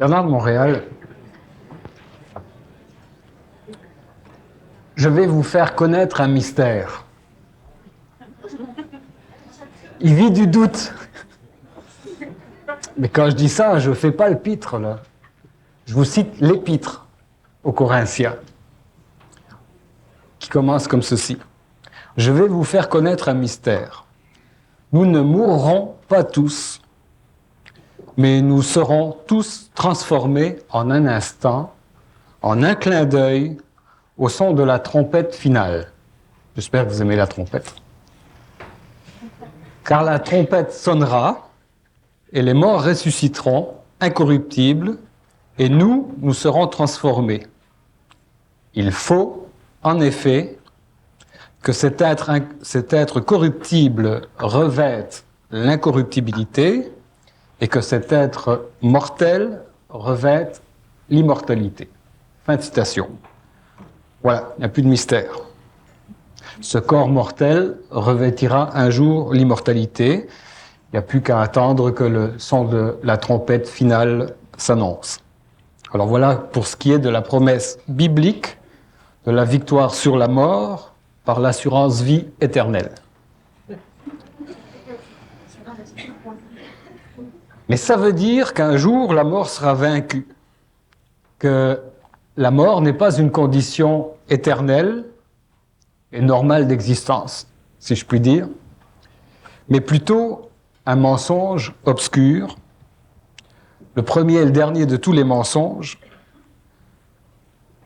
Bernard de Montréal, je vais vous faire connaître un mystère. Il vit du doute. Mais quand je dis ça, je ne fais pas le pitre, là. Je vous cite l'épître aux Corinthiens, qui commence comme ceci. Je vais vous faire connaître un mystère. Nous ne mourrons pas tous, mais nous serons tous transformés en un instant, en un clin d'œil, au son de la trompette finale. J'espère que vous aimez la trompette. Car la trompette sonnera, et les morts ressusciteront, incorruptibles, et nous serons transformés. Il faut, en effet, que cet être corruptible revête l'incorruptibilité et que cet être mortel revête l'immortalité. Fin de citation. Voilà, il n'y a plus de mystère. Ce corps mortel revêtira un jour l'immortalité. Il n'y a plus qu'à attendre que le son de la trompette finale s'annonce. Alors voilà pour ce qui est de la promesse biblique de la victoire sur la mort par l'assurance vie éternelle. Mais ça veut dire qu'un jour la mort sera vaincue, que la mort n'est pas une condition éternelle et normale d'existence, si je puis dire, mais plutôt un mensonge obscur, le premier et le dernier de tous les mensonges,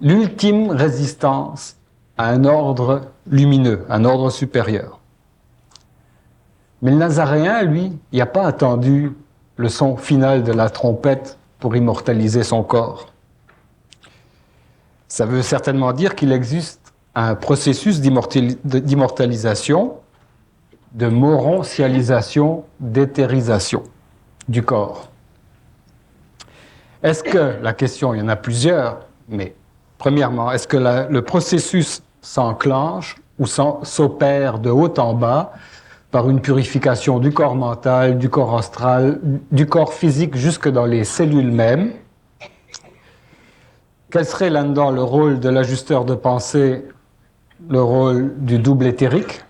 l'ultime résistance à un ordre lumineux, un ordre supérieur. Mais le Nazaréen, lui, il n'a pas attendu le son final de la trompette pour immortaliser son corps. Ça veut certainement dire qu'il existe un processus d'immortalisation, de moroncialisation, d'éthérisation du corps. Est-ce que, la question, il y en a plusieurs, mais premièrement, est-ce que le processus s'enclenche ou s'opère de haut en bas par une purification du corps mental, du corps astral, du corps physique jusque dans les cellules mêmes? Quel serait là-dedans le rôle de l'ajusteur de pensée, le rôle du double éthérique?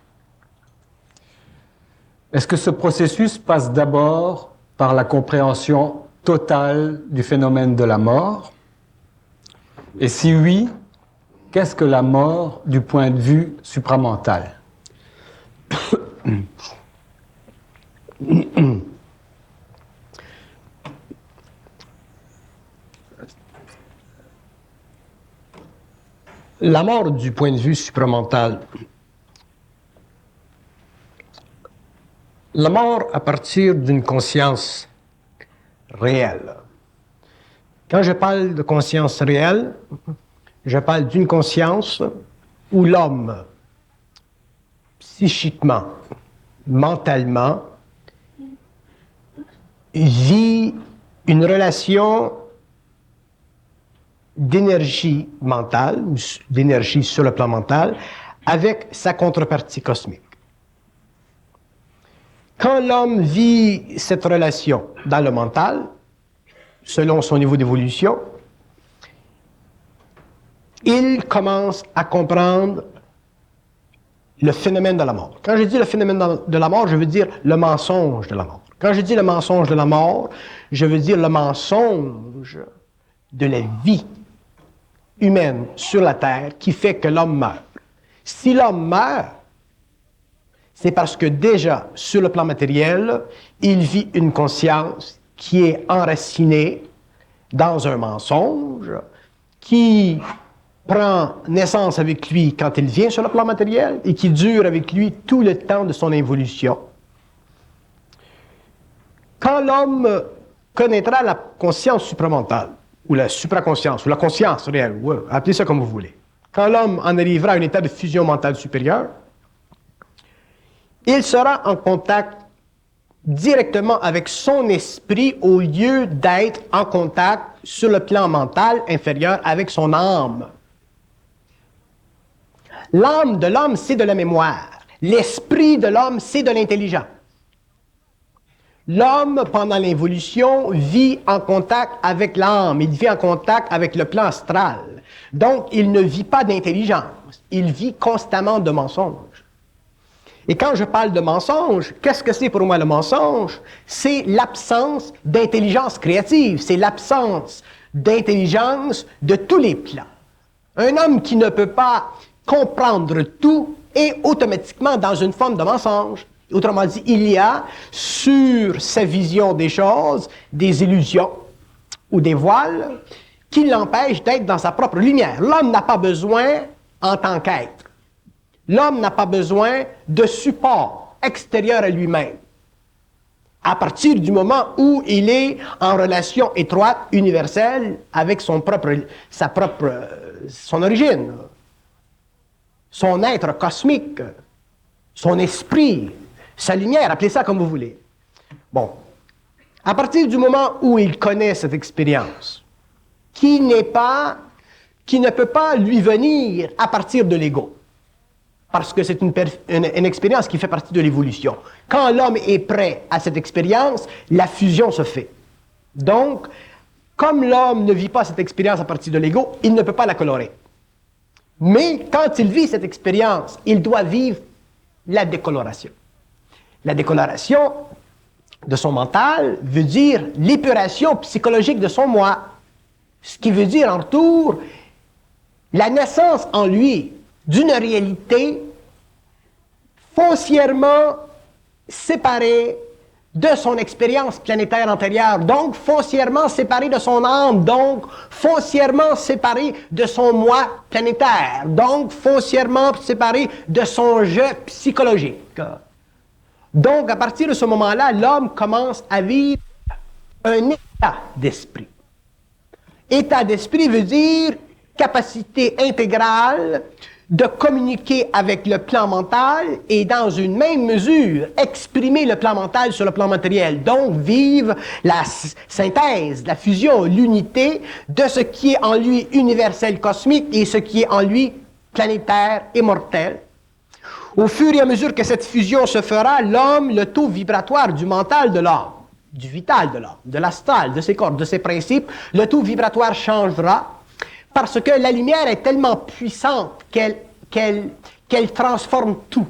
Est-ce que ce processus passe d'abord par la compréhension totale du phénomène de la mort? Et si oui, qu'est-ce que la mort du point de vue supramental? La mort du point de vue supramental. La mort à partir d'une conscience réelle. Quand je parle de conscience réelle, je parle d'une conscience où l'homme, psychiquement, mentalement, vit une relation d'énergie mentale, ou d'énergie sur le plan mental, avec sa contrepartie cosmique. Quand l'homme vit cette relation dans le mental, selon son niveau d'évolution, il commence à comprendre le phénomène de la mort. Quand je dis le phénomène de la mort, je veux dire le mensonge de la mort. Quand je dis le mensonge de la mort, je veux dire le mensonge de la vie humaine sur la Terre qui fait que l'homme meurt. Si l'homme meurt, c'est parce que déjà, sur le plan matériel, il vit une conscience qui est enracinée dans un mensonge, qui prend naissance avec lui quand il vient sur le plan matériel et qui dure avec lui tout le temps de son évolution. Quand l'homme connaîtra la conscience supramentale, ou la supraconscience, ou la conscience réelle, ou appelez ça comme vous voulez, quand l'homme en arrivera à un état de fusion mentale supérieure, il sera en contact directement avec son esprit au lieu d'être en contact sur le plan mental inférieur avec son âme. L'âme de l'homme, c'est de la mémoire. L'esprit de l'homme, c'est de l'intelligence. L'homme, pendant l'évolution, vit en contact avec l'âme, il vit en contact avec le plan astral. Donc, il ne vit pas d'intelligence, il vit constamment de mensonges. Et quand je parle de mensonge, qu'est-ce que c'est pour moi le mensonge? C'est l'absence d'intelligence créative, c'est l'absence d'intelligence de tous les plans. Un homme qui ne peut pas comprendre tout est automatiquement dans une forme de mensonge. Autrement dit, il y a sur sa vision des choses des illusions ou des voiles qui l'empêchent d'être dans sa propre lumière. L'homme n'a pas besoin, en tant qu'être, l'homme n'a pas besoin de support extérieur à lui-même. À partir du moment où il est en relation étroite, universelle, avec son origine, son être cosmique, son esprit, sa lumière, appelez ça comme vous voulez. Bon, à partir du moment où il connaît cette expérience, qui ne peut pas lui venir à partir de l'ego, parce que c'est une expérience qui fait partie de l'évolution. Quand l'homme est prêt à cette expérience, la fusion se fait. Donc, comme l'homme ne vit pas cette expérience à partir de l'ego, il ne peut pas la colorer. Mais quand il vit cette expérience, il doit vivre la décoloration. La décoloration de son mental veut dire l'épuration psychologique de son moi, ce qui veut dire en retour la naissance en lui d'une réalité foncièrement séparée de son expérience planétaire antérieure, donc foncièrement séparée de son âme, donc foncièrement séparée de son moi planétaire, donc foncièrement séparée de son jeu psychologique. Donc, à partir de ce moment-là, l'homme commence à vivre un état d'esprit. État d'esprit veut dire capacité intégrale de communiquer avec le plan mental et dans une même mesure exprimer le plan mental sur le plan matériel. Donc vivre la synthèse, la fusion, l'unité de ce qui est en lui universel cosmique et ce qui est en lui planétaire et mortel. Au fur et à mesure que cette fusion se fera, l'homme, le taux vibratoire du mental de l'homme, du vital de l'homme, de l'astral, de ses corps, de ses principes, le taux vibratoire changera parce que la lumière est tellement puissante qu'elle transforme tout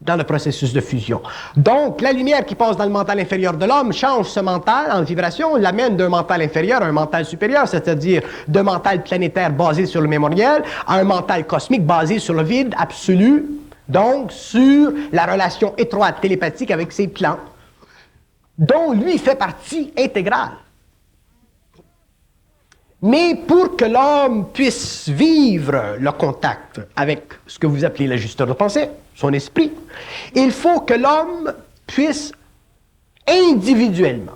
dans le processus de fusion. Donc, la lumière qui passe dans le mental inférieur de l'homme change ce mental en vibration, l'amène d'un mental inférieur à un mental supérieur, c'est-à-dire d'un mental planétaire basé sur le mémoriel à un mental cosmique basé sur le vide absolu, donc sur la relation étroite télépathique avec ses plans, dont lui fait partie intégrale. Mais pour que l'homme puisse vivre le contact avec ce que vous appelez l'ajusteur de pensée, son esprit, il faut que l'homme puisse individuellement,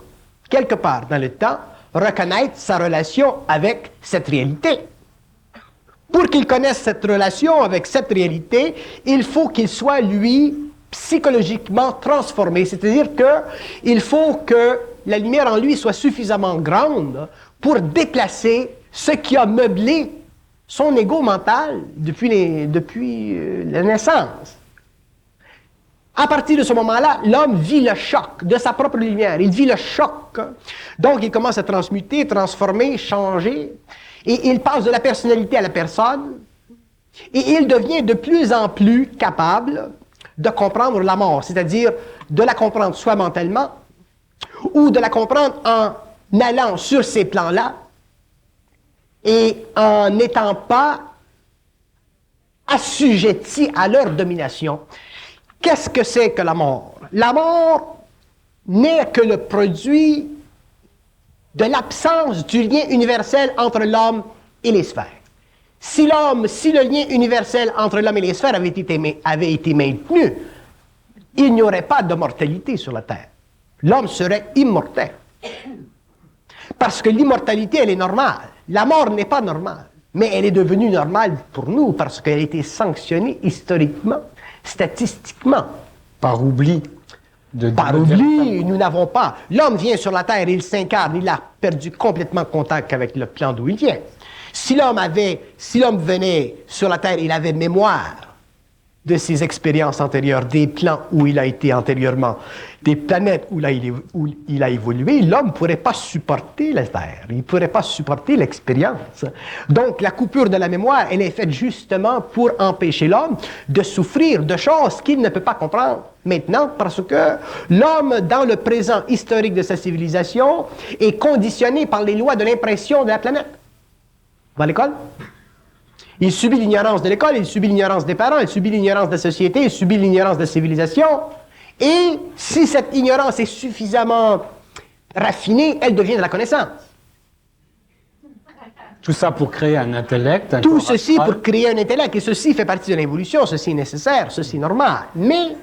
quelque part dans le temps, reconnaître sa relation avec cette réalité. Pour qu'il connaisse cette relation avec cette réalité, il faut qu'il soit, lui, psychologiquement transformé. C'est-à-dire qu'il faut que la lumière en lui soit suffisamment grande pour déplacer ce qui a meublé son ego mental depuis la naissance. À partir de ce moment-là, l'homme vit le choc de sa propre lumière. Il vit le choc. Donc, il commence à transmuter, transformer, changer. Et il passe de la personnalité à la personne. Et il devient de plus en plus capable de comprendre la mort, c'est-à-dire de la comprendre soit mentalement, ou de la comprendre en allant sur ces plans-là et en n'étant pas assujetti à leur domination. Qu'est-ce que c'est que la mort? La mort n'est que le produit de l'absence du lien universel entre l'homme et les sphères. Si le lien universel entre l'homme et les sphères avait été maintenu, il n'y aurait pas de mortalité sur la Terre. L'homme serait immortel. Parce que l'immortalité, elle est normale. La mort n'est pas normale. Mais elle est devenue normale pour nous parce qu'elle a été sanctionnée historiquement, statistiquement. Par oubli. Par oubli, nous n'avons pas. L'homme vient sur la Terre, il s'incarne, il a perdu complètement contact avec le plan d'où il vient. Si l'homme venait sur la Terre, il avait mémoire de ses expériences antérieures, des plans où il a été antérieurement, des planètes où il a évolué, l'homme ne pourrait pas supporter la Terre, il ne pourrait pas supporter l'expérience. Donc, la coupure de la mémoire, elle est faite justement pour empêcher l'homme de souffrir de choses qu'il ne peut pas comprendre maintenant, parce que l'homme, dans le présent historique de sa civilisation, est conditionné par les lois de l'impression de la planète. Va à l'école? Il subit l'ignorance de l'école, il subit l'ignorance des parents, il subit l'ignorance de la société, il subit l'ignorance de la civilisation. Et si cette ignorance est suffisamment raffinée, elle devient de la connaissance. Tout ça pour créer un intellect. Tout ceci pour créer un intellect, et ceci fait partie de l'évolution, ceci est nécessaire, ceci est normal. Mais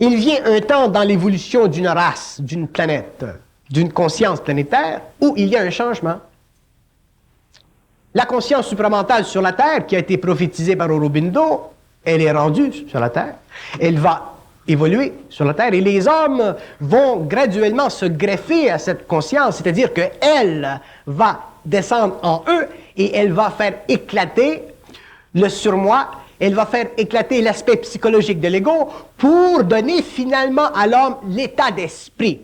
il vient un temps dans l'évolution d'une race, d'une planète, d'une conscience planétaire, où il y a un changement. La conscience supramentale sur la Terre, qui a été prophétisée par Aurobindo, elle est rendue sur la Terre. Elle va évoluer sur la Terre et les hommes vont graduellement se greffer à cette conscience, c'est-à-dire qu'elle va descendre en eux et elle va faire éclater le surmoi, elle va faire éclater l'aspect psychologique de l'ego pour donner finalement à l'homme l'état d'esprit.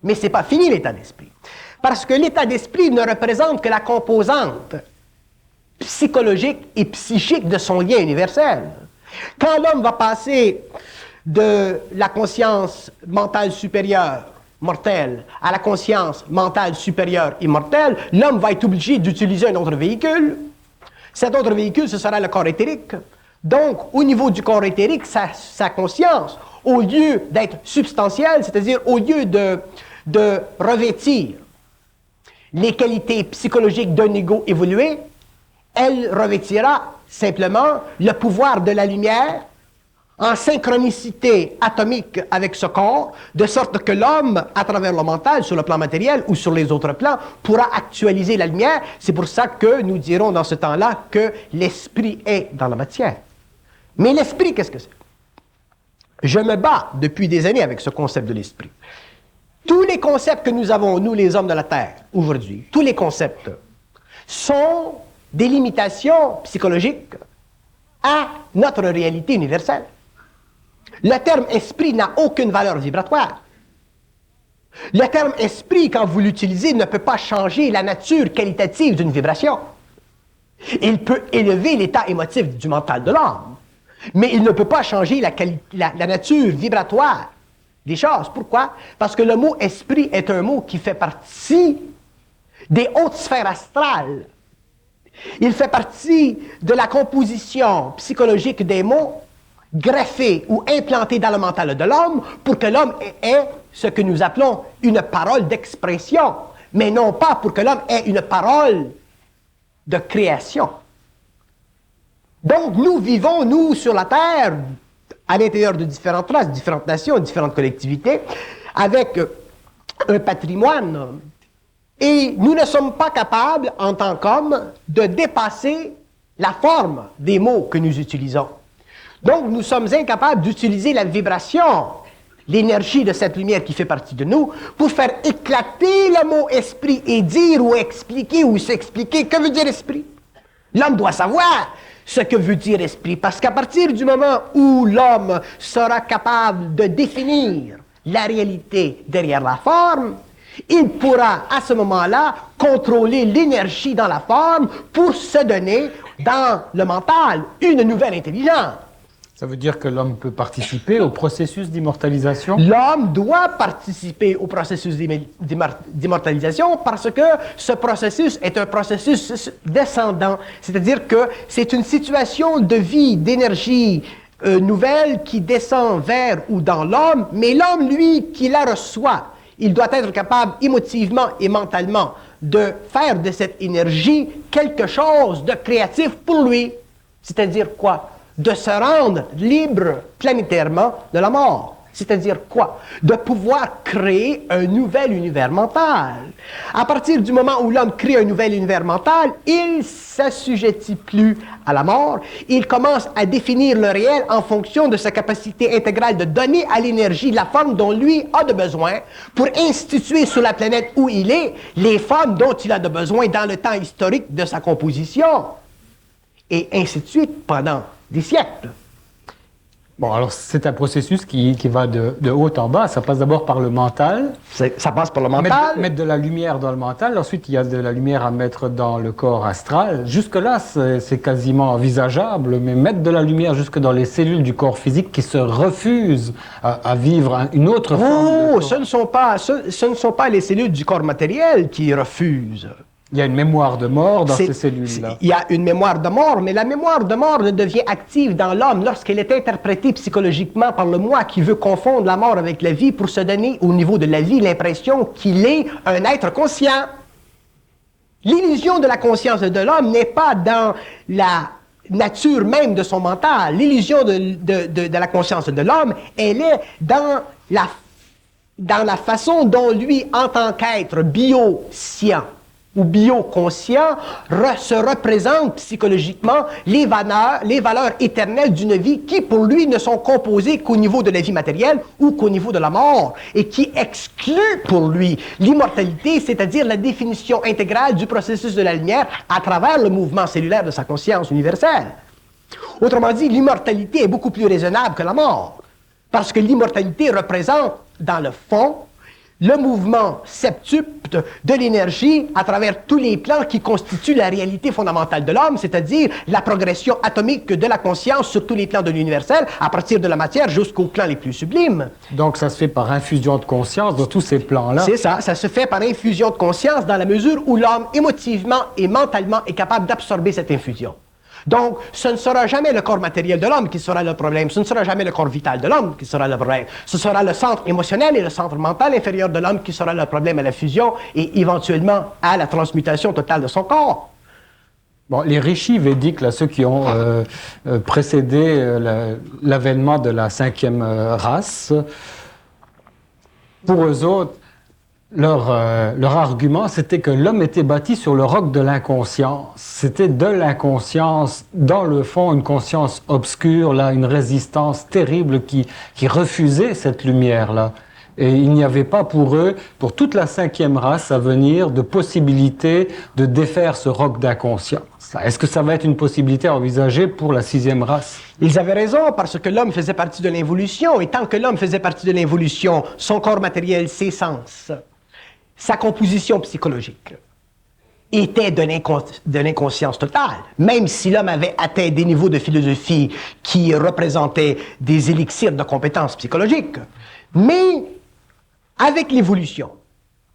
Mais ce n'est pas fini l'état d'esprit. Parce que l'état d'esprit ne représente que la composante psychologique et psychique de son lien universel. Quand l'homme va passer de la conscience mentale supérieure, mortelle, à la conscience mentale supérieure, immortelle, l'homme va être obligé d'utiliser un autre véhicule. Cet autre véhicule, ce sera le corps éthérique. Donc, au niveau du corps éthérique, sa conscience, au lieu d'être substantielle, c'est-à-dire au lieu de revêtir les qualités psychologiques d'un ego évolué, elle revêtira simplement le pouvoir de la lumière en synchronicité atomique avec ce corps, de sorte que l'homme, à travers le mental, sur le plan matériel ou sur les autres plans, pourra actualiser la lumière. C'est pour ça que nous dirons dans ce temps-là que l'esprit est dans la matière. Mais l'esprit, qu'est-ce que c'est? Je me bats depuis des années avec ce concept de l'esprit. Tous les concepts que nous avons, nous les hommes de la Terre, aujourd'hui, tous les concepts sont des limitations psychologiques à notre réalité universelle. Le terme esprit n'a aucune valeur vibratoire. Le terme esprit, quand vous l'utilisez, ne peut pas changer la nature qualitative d'une vibration. Il peut élever l'état émotif du mental de l'homme, mais il ne peut pas changer la nature vibratoire des choses. Pourquoi? Parce que le mot esprit est un mot qui fait partie des hautes sphères astrales. Il fait partie de la composition psychologique des mots greffés ou implantés dans le mental de l'homme pour que l'homme ait ce que nous appelons une parole d'expression, mais non pas pour que l'homme ait une parole de création. Donc nous vivons, nous, sur la Terre, à l'intérieur de différentes races, différentes nations, différentes collectivités, avec un patrimoine. Et nous ne sommes pas capables, en tant qu'hommes, de dépasser la forme des mots que nous utilisons. Donc, nous sommes incapables d'utiliser la vibration, l'énergie de cette lumière qui fait partie de nous, pour faire éclater le mot esprit et dire ou expliquer ou s'expliquer que veut dire esprit. L'homme doit savoir ce que veut dire esprit, parce qu'à partir du moment où l'homme sera capable de définir la réalité derrière la forme, il pourra à ce moment-là contrôler l'énergie dans la forme pour se donner dans le mental une nouvelle intelligence. Ça veut dire que l'homme peut participer au processus d'immortalisation? L'homme doit participer au processus d'immortalisation parce que ce processus est un processus descendant. C'est-à-dire que c'est une situation de vie, d'énergie nouvelle qui descend vers ou dans l'homme, mais l'homme, lui, qui la reçoit, il doit être capable émotivement et mentalement de faire de cette énergie quelque chose de créatif pour lui. C'est-à-dire quoi? De se rendre libre planétairement de la mort. C'est-à-dire quoi? De pouvoir créer un nouvel univers mental. À partir du moment où l'homme crée un nouvel univers mental, il ne s'assujettit plus à la mort. Il commence à définir le réel en fonction de sa capacité intégrale de donner à l'énergie la forme dont lui a de besoin pour instituer sur la planète où il est les formes dont il a de besoin dans le temps historique de sa composition. Et ainsi de suite pendant des siècles. Bon, alors c'est un processus qui va de haut en bas. Ça passe d'abord par le mental. Ça passe par le mental. Mettre de la lumière dans le mental. Ensuite, il y a de la lumière à mettre dans le corps astral. Jusque-là, c'est quasiment envisageable, mais mettre de la lumière jusque dans les cellules du corps physique qui se refusent à vivre une autre forme de corps. Ce ne sont pas les cellules du corps matériel qui refusent. Il y a une mémoire de mort dans ces cellules-là. Il y a une mémoire de mort, mais la mémoire de mort ne devient active dans l'homme lorsqu'elle est interprétée psychologiquement par le moi qui veut confondre la mort avec la vie pour se donner au niveau de la vie l'impression qu'il est un être conscient. L'illusion de la conscience de l'homme n'est pas dans la nature même de son mental. L'illusion de la conscience de l'homme, elle est dans la façon dont lui, en tant qu'être bioscient, ou bioconscient, se représente psychologiquement les valeurs éternelles d'une vie qui, pour lui, ne sont composées qu'au niveau de la vie matérielle ou qu'au niveau de la mort, et qui exclut pour lui l'immortalité, c'est-à-dire la définition intégrale du processus de la lumière à travers le mouvement cellulaire de sa conscience universelle. Autrement dit, l'immortalité est beaucoup plus raisonnable que la mort, parce que l'immortalité représente, dans le fond, le mouvement septuple de l'énergie à travers tous les plans qui constituent la réalité fondamentale de l'homme, c'est-à-dire la progression atomique de la conscience sur tous les plans de l'universel, à partir de la matière jusqu'aux plans les plus sublimes. Donc ça se fait par infusion de conscience dans tous ces plans-là. C'est ça se fait par infusion de conscience dans la mesure où l'homme, émotivement et mentalement, est capable d'absorber cette infusion. Donc, ce ne sera jamais le corps matériel de l'homme qui sera le problème, ce ne sera jamais le corps vital de l'homme qui sera le problème, ce sera le centre émotionnel et le centre mental inférieur de l'homme qui sera le problème à la fusion et éventuellement à la transmutation totale de son corps. Bon, les rishis védiques, là, ceux qui ont précédé l'avènement de la 5e race, pour eux autres, leur argument, c'était que l'homme était bâti sur le roc de l'inconscience. C'était de l'inconscience, dans le fond, une conscience obscure, là, une résistance terrible qui refusait cette lumière-là. Et il n'y avait pas pour eux, pour toute la 5e race à venir, de possibilité de défaire ce roc d'inconscience. Est-ce que ça va être une possibilité à envisager pour la 6e race? Ils avaient raison, parce que l'homme faisait partie de l'involution, et tant que l'homme faisait partie de l'involution, son corps matériel, ses sens, sa composition psychologique était de l'inconscience totale, même si l'homme avait atteint des niveaux de philosophie qui représentaient des élixirs de compétences psychologiques. Mais avec l'évolution,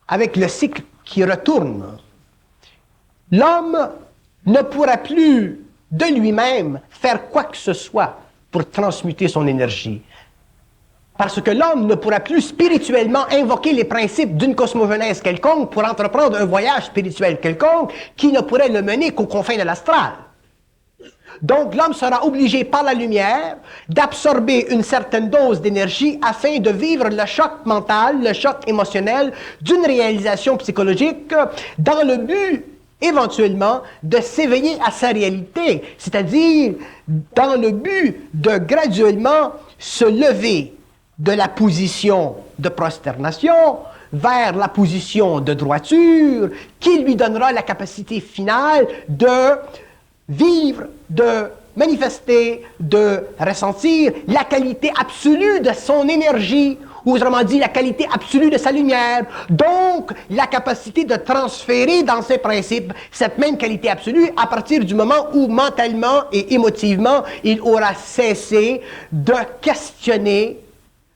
avec le cycle qui retourne, l'homme ne pourra plus de lui-même faire quoi que ce soit pour transmuter son énergie. Parce que l'homme ne pourra plus spirituellement invoquer les principes d'une cosmogenèse quelconque pour entreprendre un voyage spirituel quelconque qui ne pourrait le mener qu'aux confins de l'astral. Donc l'homme sera obligé par la lumière d'absorber une certaine dose d'énergie afin de vivre le choc mental, le choc émotionnel d'une réalisation psychologique dans le but éventuellement de s'éveiller à sa réalité, c'est-à-dire dans le but de graduellement se lever de la position de prosternation vers la position de droiture qui lui donnera la capacité finale de vivre, de manifester, de ressentir la qualité absolue de son énergie, ou autrement dit la qualité absolue de sa lumière, donc la capacité de transférer dans ses principes cette même qualité absolue à partir du moment où mentalement et émotivement il aura cessé de questionner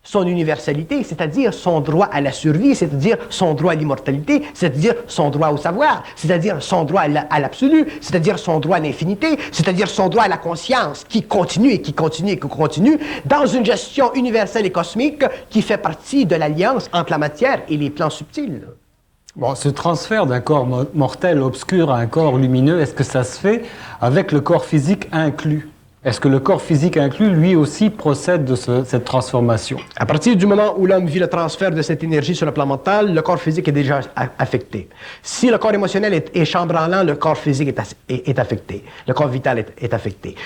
son universalité, c'est-à-dire son droit à la survie, c'est-à-dire son droit à l'immortalité, c'est-à-dire son droit au savoir, c'est-à-dire son droit à l'absolu, c'est-à-dire son droit à l'infinité, c'est-à-dire son droit à la conscience qui continue et qui continue et qui continue dans une gestion universelle et cosmique qui fait partie de l'alliance entre la matière et les plans subtils. Bon, ce transfert d'un corps mortel obscur à un corps lumineux, est-ce que ça se fait avec le corps physique inclus? Est-ce que le corps physique inclus, lui aussi, procède de cette transformation? À partir du moment où l'homme vit le transfert de cette énergie sur le plan mental, le corps physique est déjà affecté. Si le corps émotionnel est chambranlant, le corps physique est affecté. Le corps vital est affecté.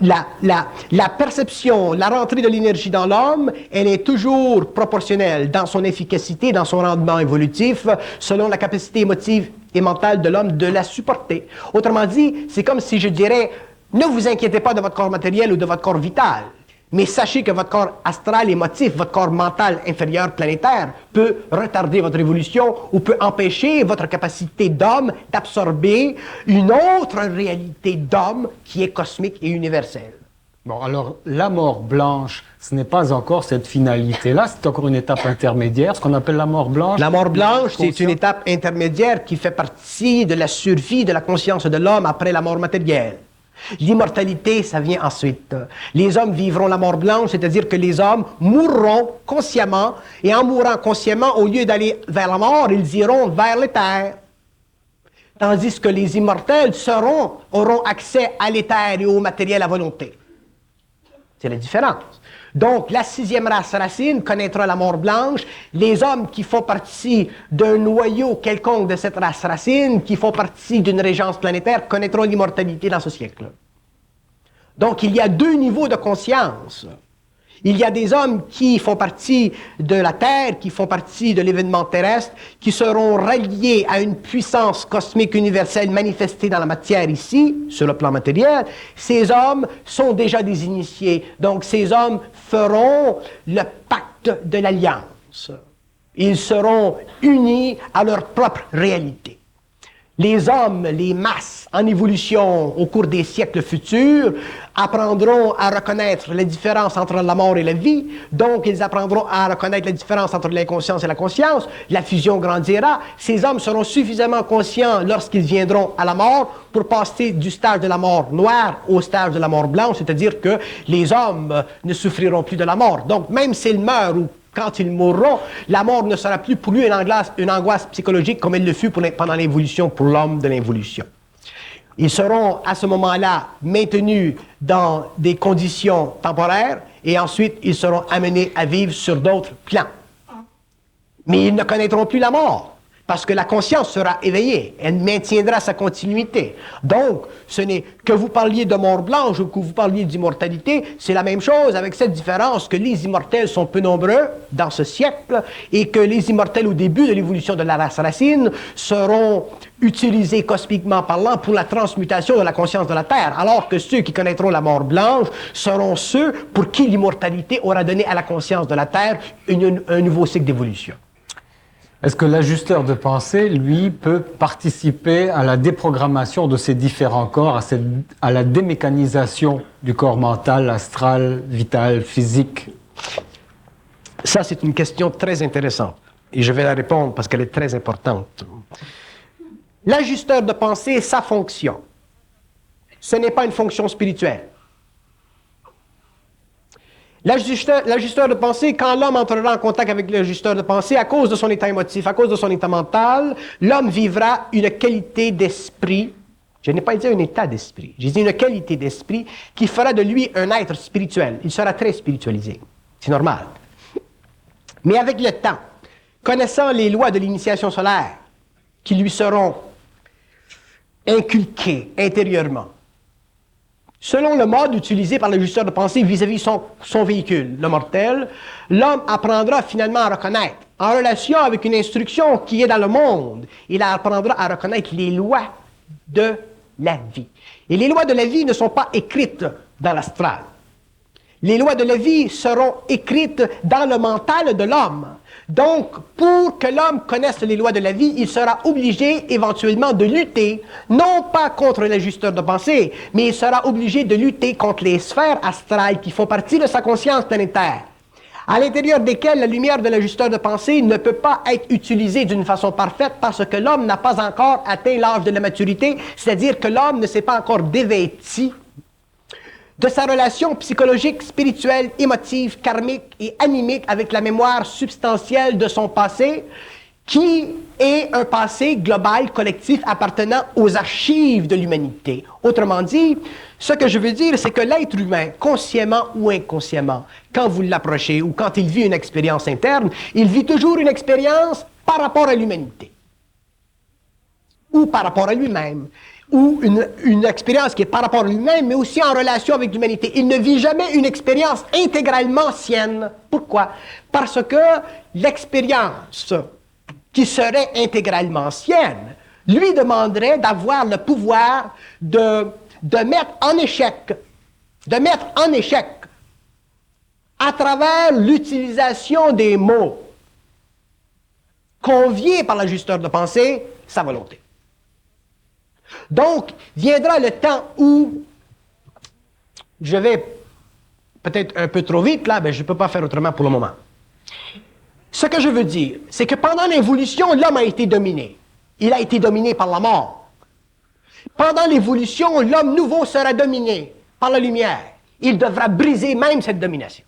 La perception, la rentrée de l'énergie dans l'homme, elle est toujours proportionnelle dans son efficacité, dans son rendement évolutif, selon la capacité émotive et mentale de l'homme de la supporter. Autrement dit, c'est comme si je dirais, Ne vous inquiétez pas de votre corps matériel ou de votre corps vital, mais sachez que votre corps astral émotif, votre corps mental inférieur planétaire peut retarder votre évolution ou peut empêcher votre capacité d'homme d'absorber une autre réalité d'homme qui est cosmique et universelle. Bon, alors, la mort blanche, ce n'est pas encore cette finalité-là, c'est encore une étape intermédiaire, ce qu'on appelle la mort blanche. La mort blanche, c'est une étape intermédiaire qui fait partie de la survie de la conscience de l'homme après la mort matérielle. L'immortalité, ça vient ensuite. Les hommes vivront la mort blanche, c'est-à-dire que les hommes mourront consciemment, et en mourant consciemment, au lieu d'aller vers la mort, ils iront vers l'éther. Tandis que les immortels auront accès à l'éther et au matériel à volonté. C'est la différence. Donc, la 6e race racine connaîtra la mort blanche. Les hommes qui font partie d'un noyau quelconque de cette race racine, qui font partie d'une régence planétaire, connaîtront l'immortalité dans ce siècle. Donc, il y a 2 niveaux de conscience. Il y a des hommes qui font partie de la Terre, qui font partie de l'événement terrestre, qui seront reliés à une puissance cosmique universelle manifestée dans la matière ici, sur le plan matériel. Ces hommes sont déjà des initiés. Donc, ces hommes feront le pacte de l'alliance. Ils seront unis à leur propre réalité. Les hommes, les masses en évolution au cours des siècles futurs apprendront à reconnaître la différence entre la mort et la vie. Donc, ils apprendront à reconnaître la différence entre l'inconscience et la conscience. La fusion grandira. Ces hommes seront suffisamment conscients lorsqu'ils viendront à la mort pour passer du stade de la mort noire au stade de la mort blanche, c'est-à-dire que les hommes ne souffriront plus de la mort. Donc, même s'ils meurent ou quand ils mourront, la mort ne sera plus pour lui une angoisse psychologique comme elle le fut pendant l'évolution pour l'homme de l'évolution. Ils seront à ce moment-là maintenus dans des conditions temporaires et ensuite ils seront amenés à vivre sur d'autres plans. Mais ils ne connaîtront plus la mort parce que la conscience sera éveillée, elle maintiendra sa continuité. Donc, ce n'est que vous parliez de mort blanche ou que vous parliez d'immortalité, c'est la même chose avec cette différence que les immortels sont peu nombreux dans ce siècle et que les immortels au début de l'évolution de la race racine seront utilisés cosmiquement parlant pour la transmutation de la conscience de la Terre, alors que ceux qui connaîtront la mort blanche seront ceux pour qui l'immortalité aura donné à la conscience de la Terre un nouveau cycle d'évolution. Est-ce que l'ajusteur de pensée, lui, peut participer à la déprogrammation de ces différents corps, à la démécanisation du corps mental, astral, vital, physique? Ça, c'est une question très intéressante. Et je vais la répondre parce qu'elle est très importante. L'ajusteur de pensée, sa fonction, ce n'est pas une fonction spirituelle. L'ajusteur de pensée, quand l'homme entrera en contact avec l'ajusteur de pensée, à cause de son état émotif, à cause de son état mental, l'homme vivra une qualité d'esprit. Je n'ai pas dit un état d'esprit, j'ai dit une qualité d'esprit qui fera de lui un être spirituel. Il sera très spiritualisé. C'est normal. Mais avec le temps, connaissant les lois de l'initiation solaire qui lui seront inculquées intérieurement, selon le mode utilisé par l'ajusteur de pensée vis-à-vis son véhicule, le mortel, l'homme apprendra finalement à reconnaître, en relation avec une instruction qui est dans le monde, il apprendra à reconnaître les lois de la vie. Et les lois de la vie ne sont pas écrites dans l'astral. Les lois de la vie seront écrites dans le mental de l'homme. Donc, pour que l'homme connaisse les lois de la vie, il sera obligé éventuellement de lutter, non pas contre l'ajusteur de pensée, mais il sera obligé de lutter contre les sphères astrales qui font partie de sa conscience planétaire, à l'intérieur desquelles la lumière de l'ajusteur de pensée ne peut pas être utilisée d'une façon parfaite parce que l'homme n'a pas encore atteint l'âge de la maturité, c'est-à-dire que l'homme ne s'est pas encore dévêti de sa relation psychologique, spirituelle, émotive, karmique et animique avec la mémoire substantielle de son passé, qui est un passé global, collectif, appartenant aux archives de l'humanité. Autrement dit, ce que je veux dire, c'est que l'être humain, consciemment ou inconsciemment, quand vous l'approchez ou quand il vit une expérience interne, il vit toujours une expérience par rapport à l'humanité, ou par rapport à lui-même, ou une expérience qui est par rapport à lui-même, mais aussi en relation avec l'humanité. Il ne vit jamais une expérience intégralement sienne. Pourquoi? Parce que l'expérience qui serait intégralement sienne lui demanderait d'avoir le pouvoir de mettre en échec, à travers l'utilisation des mots conviés par l'ajusteur de pensée, sa volonté. Donc, viendra le temps où je vais peut-être un peu trop vite, là, mais je ne peux pas faire autrement pour le moment. Ce que je veux dire, c'est que pendant l'évolution, l'homme a été dominé. Il a été dominé par la mort. Pendant l'évolution, l'homme nouveau sera dominé par la lumière. Il devra briser même cette domination.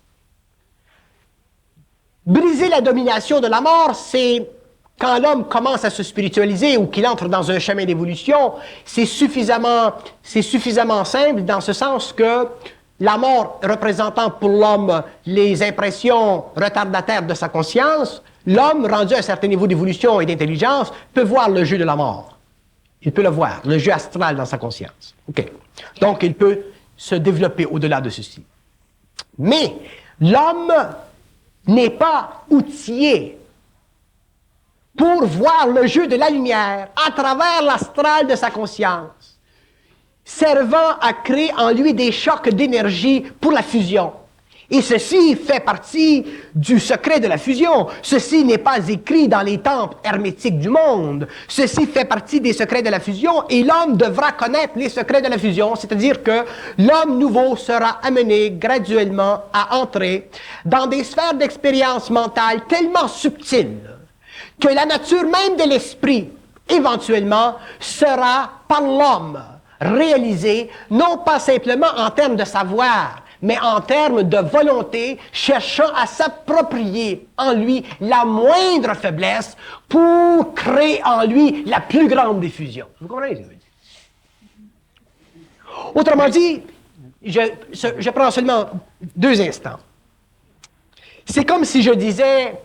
Briser la domination de la mort, c'est quand l'homme commence à se spiritualiser ou qu'il entre dans un chemin d'évolution, c'est suffisamment simple dans ce sens que la mort représentant pour l'homme les impressions retardataires de sa conscience, l'homme, rendu à un certain niveau d'évolution et d'intelligence, peut voir le jeu de la mort. Il peut le voir, le jeu astral dans sa conscience. OK. Donc, il peut se développer au-delà de ceci. Mais l'homme n'est pas outillé pour voir le jeu de la lumière à travers l'astral de sa conscience, servant à créer en lui des chocs d'énergie pour la fusion. Et ceci fait partie du secret de la fusion. Ceci n'est pas écrit dans les temples hermétiques du monde. Ceci fait partie des secrets de la fusion et l'homme devra connaître les secrets de la fusion, c'est-à-dire que l'homme nouveau sera amené graduellement à entrer dans des sphères d'expérience mentale tellement subtiles que la nature même de l'esprit, éventuellement, sera par l'homme réalisée, non pas simplement en termes de savoir, mais en termes de volonté, cherchant à s'approprier en lui la moindre faiblesse pour créer en lui la plus grande diffusion. Vous comprenez ce que je veux dire? Autrement dit, je prends seulement 2 instants. C'est comme si je disais,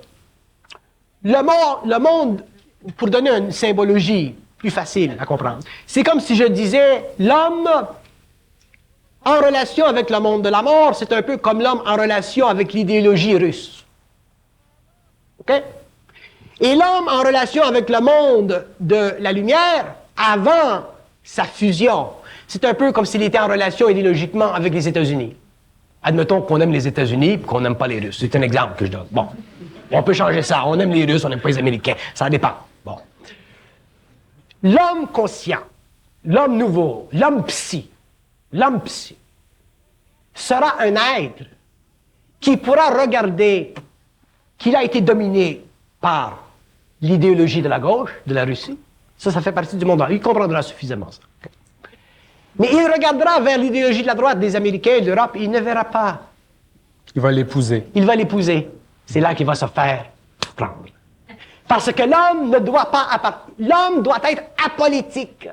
le monde, pour donner une symbologie plus facile à comprendre, c'est comme si je disais, l'homme en relation avec le monde de la mort, c'est un peu comme l'homme en relation avec l'idéologie russe. OK? Et l'homme en relation avec le monde de la lumière, avant sa fusion, c'est un peu comme s'il était en relation idéologiquement avec les États-Unis. Admettons qu'on aime les États-Unis et qu'on n'aime pas les Russes. C'est un exemple que je donne. Bon, on peut changer ça. On aime les Russes, on n'aime pas les Américains. Ça dépend. Bon. L'homme conscient, l'homme nouveau, l'homme psy, sera un être qui pourra regarder qu'il a été dominé par l'idéologie de la gauche, de la Russie. Ça fait partie du monde. Il comprendra suffisamment ça. Mais il regardera vers l'idéologie de la droite des Américains et de l'Europe et il ne verra pas. Il va l'épouser. Il va l'épouser. C'est là qu'il va se faire prendre. Parce que l'homme ne doit pas l'homme doit être apolitique.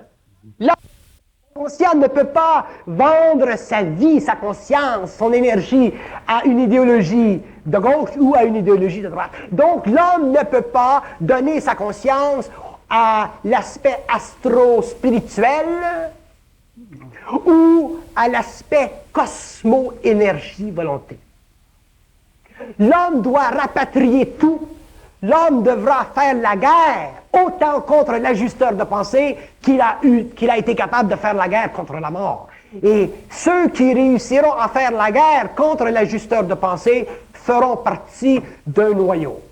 L'homme conscient ne peut pas vendre sa vie, sa conscience, son énergie à une idéologie de gauche ou à une idéologie de droite. Donc l'homme ne peut pas donner sa conscience à l'aspect astro-spirituel ou à l'aspect cosmo-énergie-volonté. L'homme doit rapatrier tout. L'homme devra faire la guerre autant contre l'ajusteur de pensée qu'il a été capable de faire la guerre contre la mort. Et ceux qui réussiront à faire la guerre contre l'ajusteur de pensée feront partie d'un noyau.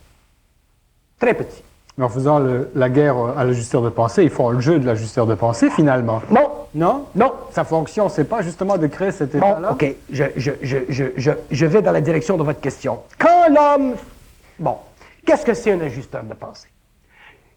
Très petit. Mais en faisant la guerre à l'ajusteur de pensée, ils font le jeu de l'ajusteur de pensée, finalement. Non. Non? Non. Sa fonction, c'est pas justement de créer cet état-là? Bon, OK. Je vais dans la direction de votre question. Quand l'homme... Bon. Qu'est-ce que c'est un ajusteur de pensée?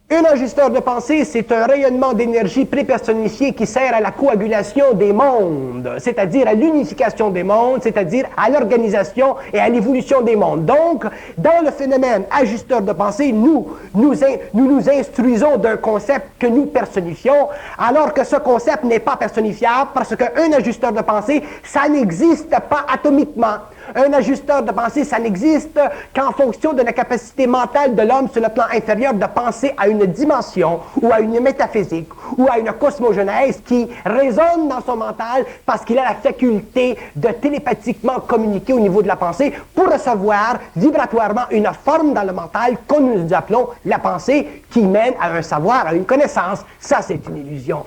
Un ajusteur de pensée, c'est un rayonnement d'énergie prépersonnifié qui sert à la coagulation des mondes, c'est-à-dire à l'unification des mondes, c'est-à-dire à l'organisation et à l'évolution des mondes. Donc, dans le phénomène ajusteur de pensée, nous nous instruisons d'un concept que nous personnifions, alors que ce concept n'est pas personnifiable parce qu'un ajusteur de pensée, ça n'existe pas atomiquement. Un ajusteur de pensée, ça n'existe qu'en fonction de la capacité mentale de l'homme sur le plan inférieur de penser à une dimension ou à une métaphysique ou à une cosmogenèse qui résonne dans son mental parce qu'il a la faculté de télépathiquement communiquer au niveau de la pensée pour recevoir vibratoirement une forme dans le mental que nous appelons la pensée qui mène à un savoir, à une connaissance. Ça, c'est une illusion.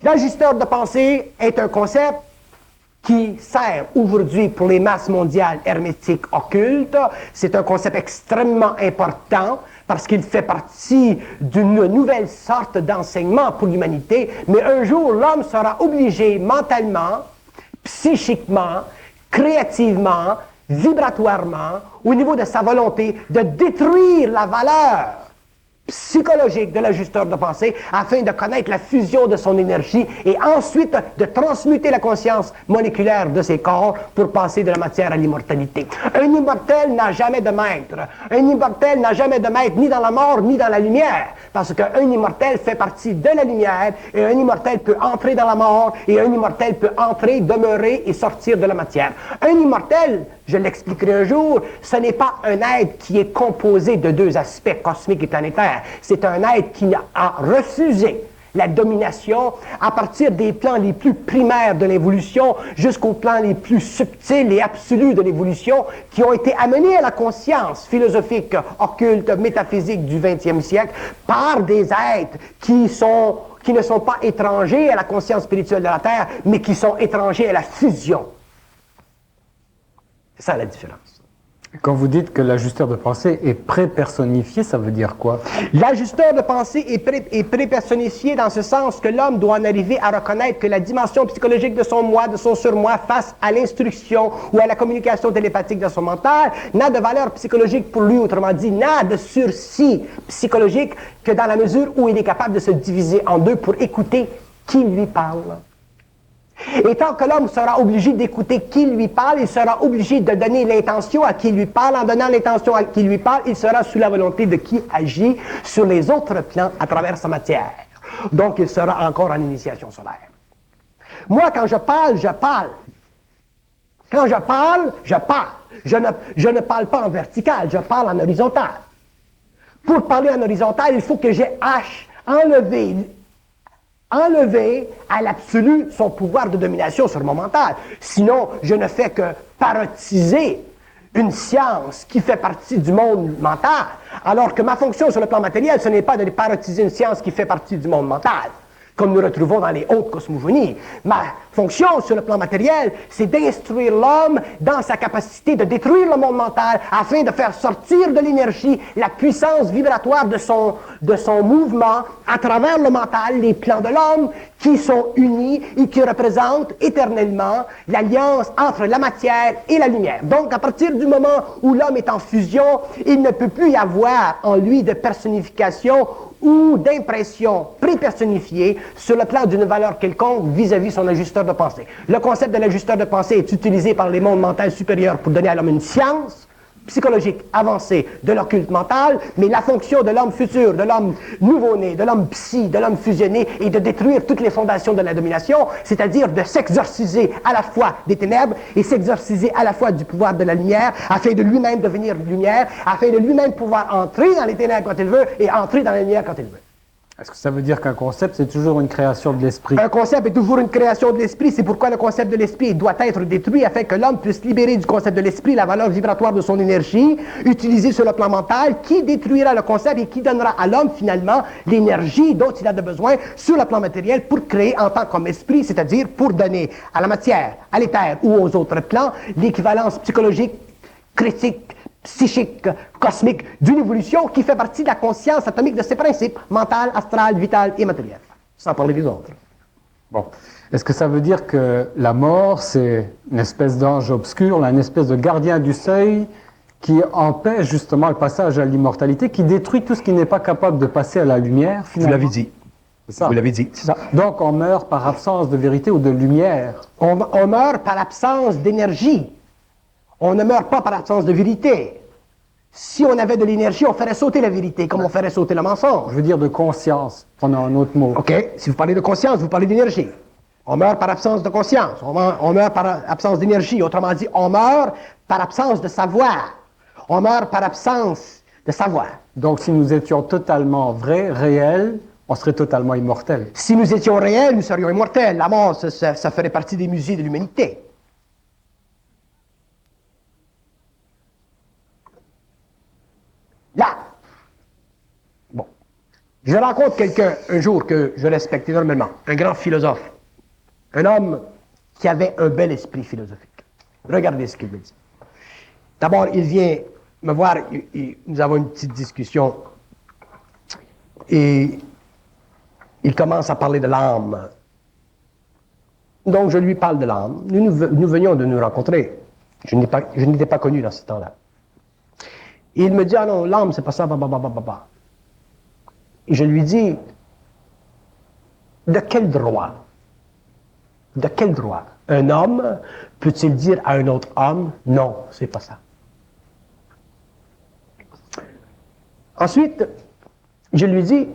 L'ajusteur de pensée est un concept qui sert aujourd'hui pour les masses mondiales hermétiques occultes. C'est un concept extrêmement important parce qu'il fait partie d'une nouvelle sorte d'enseignement pour l'humanité. Mais un jour, l'homme sera obligé mentalement, psychiquement, créativement, vibratoirement, au niveau de sa volonté, de détruire la valeur psychologique de l'ajusteur de pensée afin de connaître la fusion de son énergie et ensuite de transmuter la conscience moléculaire de ses corps pour passer de la matière à l'immortalité. Un immortel n'a jamais de maître. Un immortel n'a jamais de maître ni dans la mort ni dans la lumière parce qu'un immortel fait partie de la lumière et un immortel peut entrer dans la mort et un immortel peut entrer, demeurer et sortir de la matière. Un immortel, je l'expliquerai un jour, ce n'est pas un être qui est composé de deux aspects cosmiques et planétaires. C'est un être qui a refusé la domination à partir des plans les plus primaires de l'évolution jusqu'aux plans les plus subtils et absolus de l'évolution qui ont été amenés à la conscience philosophique, occulte, métaphysique du 20e siècle par des êtres qui ne sont pas étrangers à la conscience spirituelle de la Terre, mais qui sont étrangers à la fusion. C'est ça la différence. Quand vous dites que l'ajusteur de pensée est pré-personnifié, ça veut dire quoi? L'ajusteur de pensée est pré-personnifié dans ce sens que l'homme doit en arriver à reconnaître que la dimension psychologique de son moi, de son surmoi, face à l'instruction ou à la communication télépathique de son mental, n'a de valeur psychologique pour lui, autrement dit, n'a de sursis psychologique que dans la mesure où il est capable de se diviser en deux pour écouter qui lui parle. Et tant que l'homme sera obligé d'écouter qui lui parle, il sera obligé de donner l'intention à qui lui parle. En donnant l'intention à qui lui parle, il sera sous la volonté de qui agit sur les autres plans à travers sa matière. Donc, il sera encore en initiation solaire. Moi, quand je parle, je parle. Quand je parle, je parle. Je ne parle pas en vertical, je parle en horizontal. Pour parler en horizontal, il faut que j'ai enlevé à l'absolu son pouvoir de domination sur mon mental. Sinon, je ne fais que parotiser une science qui fait partie du monde mental, alors que ma fonction sur le plan matériel, ce n'est pas de parotiser une science qui fait partie du monde mental, comme nous retrouvons dans les hautes cosmophonies. Ma fonction sur le plan matériel, c'est d'instruire l'homme dans sa capacité de détruire le monde mental afin de faire sortir de l'énergie la puissance vibratoire de son mouvement à travers le mental, les plans de l'homme qui sont unis et qui représentent éternellement l'alliance entre la matière et la lumière. Donc, à partir du moment où l'homme est en fusion, il ne peut plus y avoir en lui de personnification ou d'impression pré-personnifiée sur le plan d'une valeur quelconque vis-à-vis son ajusteur de pensée. Le concept de l'ajusteur de pensée est utilisé par les mondes mentaux supérieurs pour donner à l'homme une science psychologique avancée de l'occulte mental, mais la fonction de l'homme futur, de l'homme nouveau-né, de l'homme psy, de l'homme fusionné est de détruire toutes les fondations de la domination, c'est-à-dire de s'exorciser à la fois des ténèbres et s'exorciser à la fois du pouvoir de la lumière, afin de lui-même devenir lumière, afin de lui-même pouvoir entrer dans les ténèbres quand il veut et entrer dans la lumière quand il veut. Est-ce que ça veut dire qu'un concept, c'est toujours une création de l'esprit? Un concept est toujours une création de l'esprit. C'est pourquoi le concept de l'esprit doit être détruit afin que l'homme puisse libérer du concept de l'esprit la valeur vibratoire de son énergie, utilisée sur le plan mental, qui détruira le concept et qui donnera à l'homme finalement l'énergie dont il a besoin sur le plan matériel pour créer en tant qu'homme esprit, c'est-à-dire pour donner à la matière, à l'éther ou aux autres plans l'équivalence psychologique, critique, psychique, cosmique, d'une évolution qui fait partie de la conscience atomique de ses principes, mental, astral, vital et matériel. Sans parler des autres. Bon. Est-ce que ça veut dire que la mort, c'est une espèce d'ange obscur, une espèce de gardien du seuil qui empêche justement le passage à l'immortalité, qui détruit tout ce qui n'est pas capable de passer à la lumière, finalement? Vous l'avez dit. C'est ça. Vous l'avez dit. C'est ça. Donc on meurt par absence de vérité ou de lumière. On meurt par absence d'énergie. On ne meurt pas par absence de vérité. Si on avait de l'énergie, on ferait sauter la vérité, comme on ferait sauter le mensonge. Je veux dire de conscience, prenons un autre mot. OK. Si vous parlez de conscience, vous parlez d'énergie. On meurt par absence de conscience. On meurt par absence d'énergie. Autrement dit, on meurt par absence de savoir. On meurt par absence de savoir. Donc si nous étions totalement vrais, réels, on serait totalement immortels. Si nous étions réels, nous serions immortels. La mort, ça ferait partie des musées de l'humanité. Là. Bon. Je rencontre quelqu'un un jour que je respecte énormément, un grand philosophe, un homme qui avait un bel esprit philosophique. Regardez ce qu'il me dit. D'abord, il vient me voir, nous avons une petite discussion, et il commence à parler de l'âme. Donc, je lui parle de l'âme. Nous venions de nous rencontrer. Je n'étais pas connu dans ce temps-là. Et il me dit, ah non, l'âme, c'est pas ça, Et je lui dis, de quel droit un homme peut-il dire à un autre homme, non, c'est pas ça? Ensuite, je lui dis,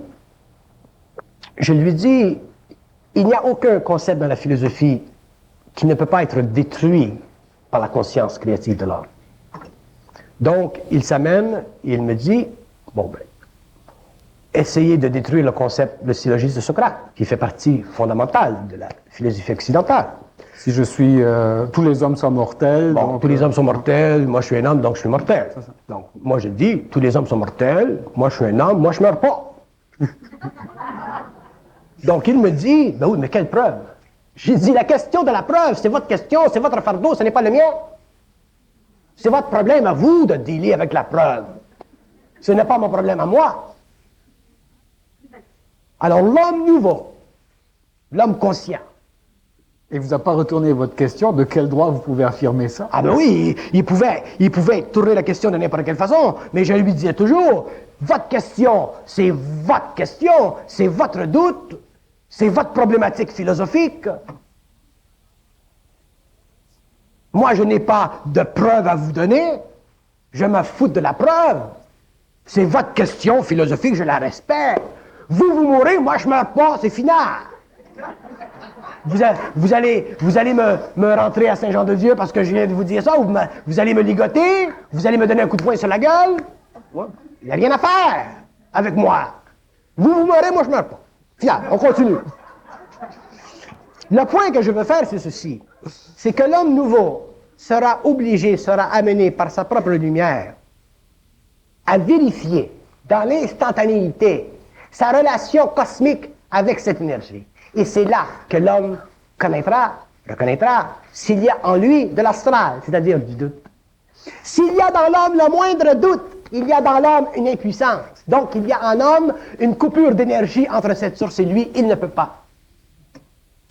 il n'y a aucun concept dans la philosophie qui ne peut pas être détruit par la conscience créative de l'homme. Donc, il s'amène et il me dit, bon ben, essayez de détruire le concept, le syllogisme de Socrate, qui fait partie fondamentale de la philosophie occidentale. Si je suis... tous les hommes sont mortels. Bon, donc, tous les hommes sont mortels, moi je suis un homme, donc je suis mortel. Donc, moi je dis, tous les hommes sont mortels, moi je suis un homme, moi je meurs pas. Donc il me dit, ben oui, mais quelle preuve? J'ai dit, la question de la preuve, c'est votre question, c'est votre fardeau, ce n'est pas le mien. C'est votre problème à vous de dealer avec la preuve. Ce n'est pas mon problème à moi. Alors l'homme nouveau, l'homme conscient. Et vous n'avez pas retourné votre question, de quel droit vous pouvez affirmer ça? Ah ben oui, il pouvait tourner la question de n'importe quelle façon, mais je lui disais toujours, votre question, c'est votre question, c'est votre doute, c'est votre problématique philosophique. Moi, je n'ai pas de preuve à vous donner, je me fous de la preuve. C'est votre question philosophique, je la respecte. Vous mourrez, moi je ne meurs pas, c'est final. Vous allez me rentrer à Saint-Jean-de-Dieu parce que je viens de vous dire ça, ou vous allez me ligoter, vous allez me donner un coup de poing sur la gueule. Il n'y a rien à faire avec moi. Vous mourrez, moi je ne meurs pas. Fiable, on continue. Le point que je veux faire, c'est ceci. C'est que l'homme nouveau sera obligé, sera amené par sa propre lumière à vérifier dans l'instantanéité sa relation cosmique avec cette énergie. Et c'est là que l'homme reconnaîtra s'il y a en lui de l'astral, c'est-à-dire du doute. S'il y a dans l'homme le moindre doute, il y a dans l'homme une impuissance. Donc, il y a en homme une coupure d'énergie entre cette source et lui, il ne peut pas.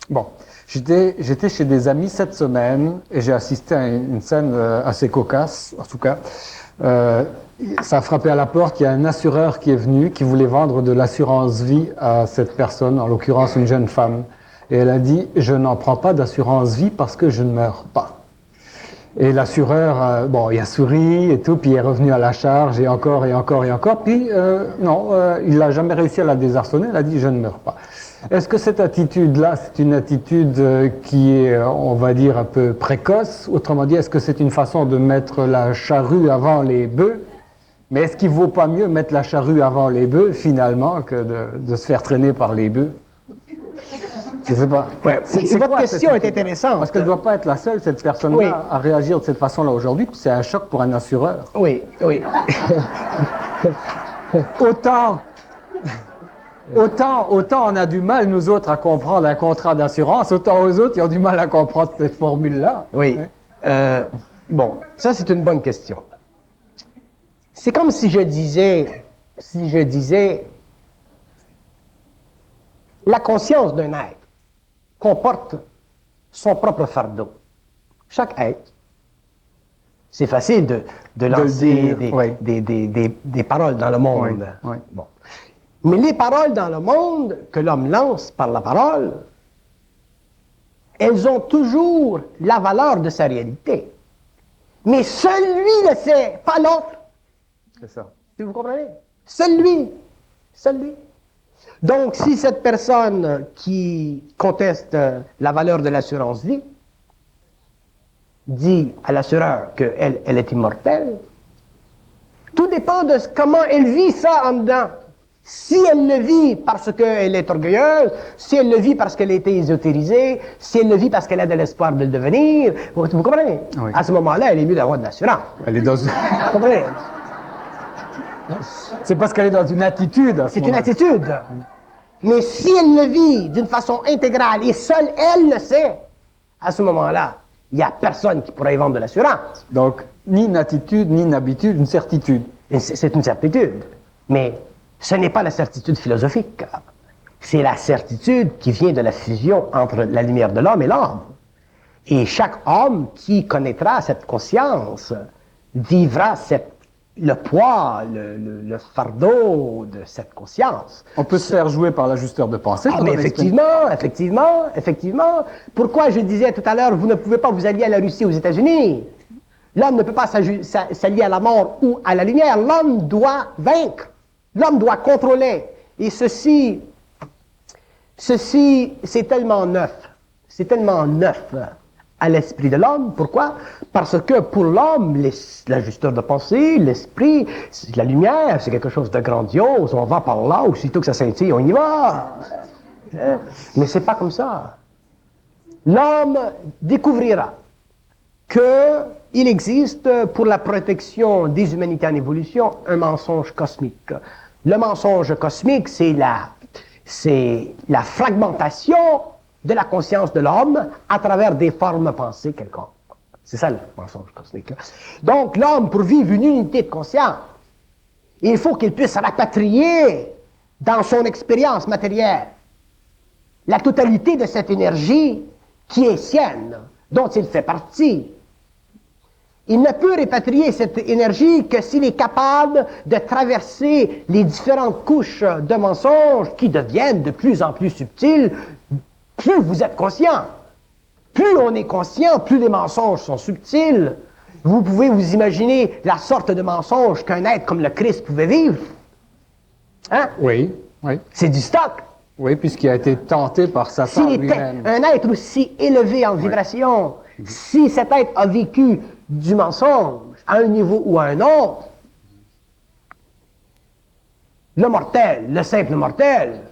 Bon, j'étais chez des amis cette semaine et j'ai assisté à une scène assez cocasse, en tout cas. Ça a frappé à la porte, il y a un assureur qui est venu, qui voulait vendre de l'assurance vie à cette personne, en l'occurrence une jeune femme. Et elle a dit, je n'en prends pas d'assurance vie parce que je ne meurs pas. Et l'assureur, bon, il a souri et tout, puis il est revenu à la charge et encore, puis non, il n'a jamais réussi à la désarçonner, il a dit, je ne meurs pas. Est-ce que cette attitude-là, c'est une attitude qui est, on va dire, un peu précoce? Autrement dit, est-ce que c'est une façon de mettre la charrue avant les bœufs? Mais est-ce qu'il ne vaut pas mieux mettre la charrue avant les bœufs, finalement, que de se faire traîner par les bœufs? Je ne sais pas. Ouais, votre question est intéressante. Parce qu'elle ne doit pas être la seule, cette personne-là, à réagir de cette façon-là aujourd'hui, puis c'est un choc pour un assureur. Oui. Autant on a du mal, nous autres, à comprendre un contrat d'assurance, autant aux autres, ils ont du mal à comprendre cette formule-là. Oui. Bon, ça, c'est une bonne question. C'est comme si je disais, la conscience d'un être comporte son propre fardeau. Chaque être, c'est facile de lancer des paroles dans le monde. Oui. Bon. Mais les paroles dans le monde que l'homme lance par la parole, elles ont toujours la valeur de sa réalité. Mais seul lui le sait, pas l'autre. C'est ça. Vous comprenez? Seul lui. Donc, si cette personne qui conteste la valeur de l'assurance vie dit à l'assureur qu'elle est immortelle, tout dépend de comment elle vit ça en dedans. Si elle le vit parce qu'elle est orgueilleuse, si elle le vit parce qu'elle a été ésotérisée, si elle le vit parce qu'elle a de l'espoir de le devenir, vous comprenez? Oui. À ce moment-là, elle est mieux d'avoir de l'assurance. Elle est dans une... Vous comprenez? C'est parce qu'elle est dans une attitude. C'est une attitude. Mais si elle le vit d'une façon intégrale et seule elle le sait, à ce moment-là, il n'y a personne qui pourra y vendre de l'assurance. Donc, ni une attitude, ni une habitude, une certitude. C'est une certitude. Mais ce n'est pas la certitude philosophique. C'est la certitude qui vient de la fusion entre la lumière de l'homme et l'homme. Et chaque homme qui connaîtra cette conscience vivra le poids, le fardeau de cette conscience. On peut se faire jouer par l'ajusteur de pensée. Ah, mais effectivement. Pourquoi je disais tout à l'heure, vous ne pouvez pas vous allier à la Russie ou aux États-Unis? L'homme ne peut pas s'allier à la mort ou à la lumière. L'homme doit vaincre. L'homme doit contrôler. Et ceci, c'est tellement neuf. C'est tellement neuf à l'esprit de l'homme. Pourquoi? Parce que pour l'homme, l'ajusteur de pensée, l'esprit, la lumière, c'est quelque chose de grandiose. On va par là, aussitôt que ça scintille, on y va. Mais c'est pas comme ça. L'homme découvrira qu'il existe pour la protection des humanités en évolution un mensonge cosmique. Le mensonge cosmique, c'est la fragmentation de la conscience de l'homme à travers des formes pensées quelconques. C'est ça le mensonge cosmique. Donc l'homme, pour vivre une unité de conscience, il faut qu'il puisse rapatrier dans son expérience matérielle la totalité de cette énergie qui est sienne, dont il fait partie. Il ne peut répatrier cette énergie que s'il est capable de traverser les différentes couches de mensonges qui deviennent de plus en plus subtiles. Plus vous êtes conscient, plus on est conscient, plus les mensonges sont subtils. Vous pouvez vous imaginer la sorte de mensonge qu'un être comme le Christ pouvait vivre. Hein? Oui. C'est du stock. Oui, puisqu'il a été tenté par Satan S'il était lui-même. un être aussi élevé en vibration, si cet être a vécu du mensonge à un niveau ou à un autre, le mortel, le simple mortel,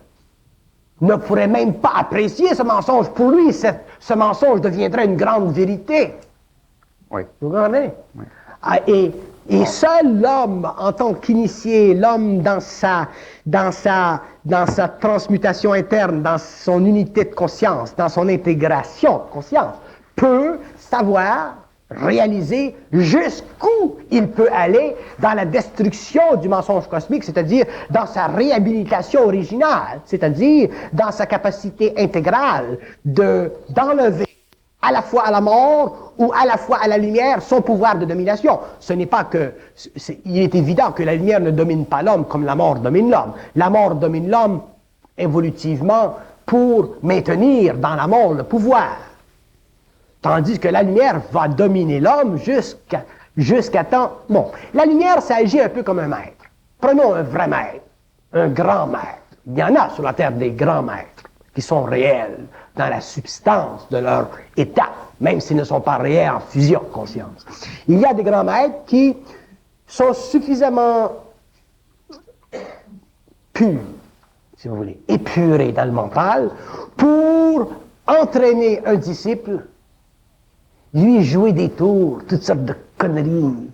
ne pourrait même pas apprécier ce mensonge. Pour lui, ce mensonge deviendrait une grande vérité. Oui. Vous comprenez? Oui. Ah, et seul l'homme, en tant qu'initié, l'homme dans sa transmutation interne, dans son unité de conscience, dans son intégration de conscience, peut savoir réaliser jusqu'où il peut aller dans la destruction du mensonge cosmique, c'est-à-dire dans sa réhabilitation originale, c'est-à-dire dans sa capacité intégrale d'enlever à la fois à la mort ou à la fois à la lumière son pouvoir de domination. Ce n'est pas que... il est évident que la lumière ne domine pas l'homme comme la mort domine l'homme. La mort domine l'homme évolutivement pour maintenir dans la mort le pouvoir. Tandis que la lumière va dominer l'homme jusqu'à temps... Bon, la lumière, ça agit un peu comme un maître. Prenons un vrai maître, un grand maître. Il y en a sur la Terre des grands maîtres qui sont réels dans la substance de leur état, même s'ils ne sont pas réels en fusion de conscience. Il y a des grands maîtres qui sont suffisamment purs, si vous voulez, épurés dans le mental, pour entraîner un disciple, lui jouer des tours, toutes sortes de conneries.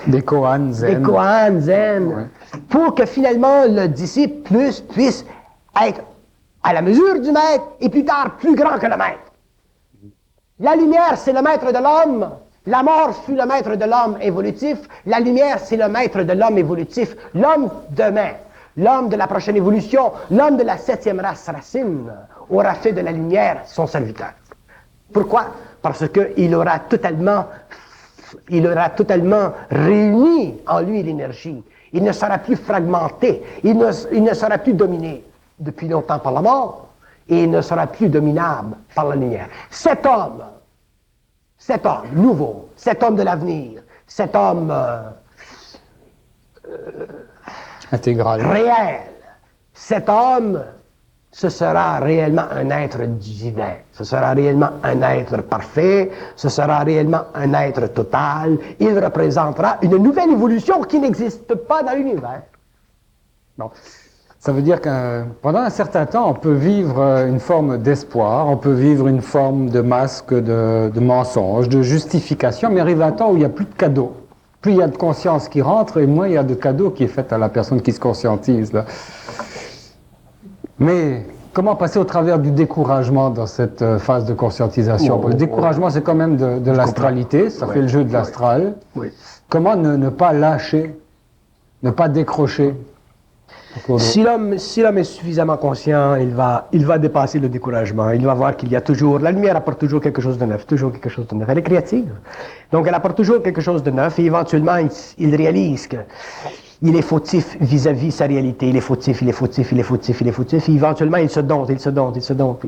Des koans zen. Des koans zen. Ouais. Pour que finalement le disciple puisse être à la mesure du maître et plus tard plus grand que le maître. La lumière, c'est le maître de l'homme. La mort fut le maître de l'homme évolutif. La lumière, c'est le maître de l'homme évolutif. L'homme demain, l'homme de la prochaine évolution, l'homme de la 7e race racine, aura fait de la lumière son serviteur. Pourquoi? Parce qu'il aura totalement réuni en lui l'énergie. Il ne sera plus fragmenté. Il ne sera plus dominé depuis longtemps par la mort et il ne sera plus dominable par la lumière. Cet homme nouveau, cet homme de l'avenir, cet homme intégral, réel, cet homme, ce sera réellement un être divin, ce sera réellement un être parfait, ce sera réellement un être total. Il représentera une nouvelle évolution qui n'existe pas dans l'univers. Bon. Ça veut dire que pendant un certain temps, on peut vivre une forme d'espoir, on peut vivre une forme de masque de mensonge, de justification, mais arrive un temps où il n'y a plus de cadeaux. Plus il y a de conscience qui rentre, et moins il y a de cadeaux qui est fait à la personne qui se conscientise. Là. Mais comment passer au travers du découragement dans cette phase de conscientisation? Le découragement, c'est quand même de l'astralité, ça fait le jeu de l'astral. Oui. Comment ne pas lâcher, ne pas décrocher? Si l'homme est suffisamment conscient, il va dépasser le découragement. Il va voir qu'il y a toujours... La lumière apporte toujours quelque chose de neuf, toujours quelque chose de neuf. Elle est créative. Donc elle apporte toujours quelque chose de neuf et éventuellement, il réalise qu'il est fautif vis-à-vis sa réalité. Il est fautif. Et éventuellement, il se dompte.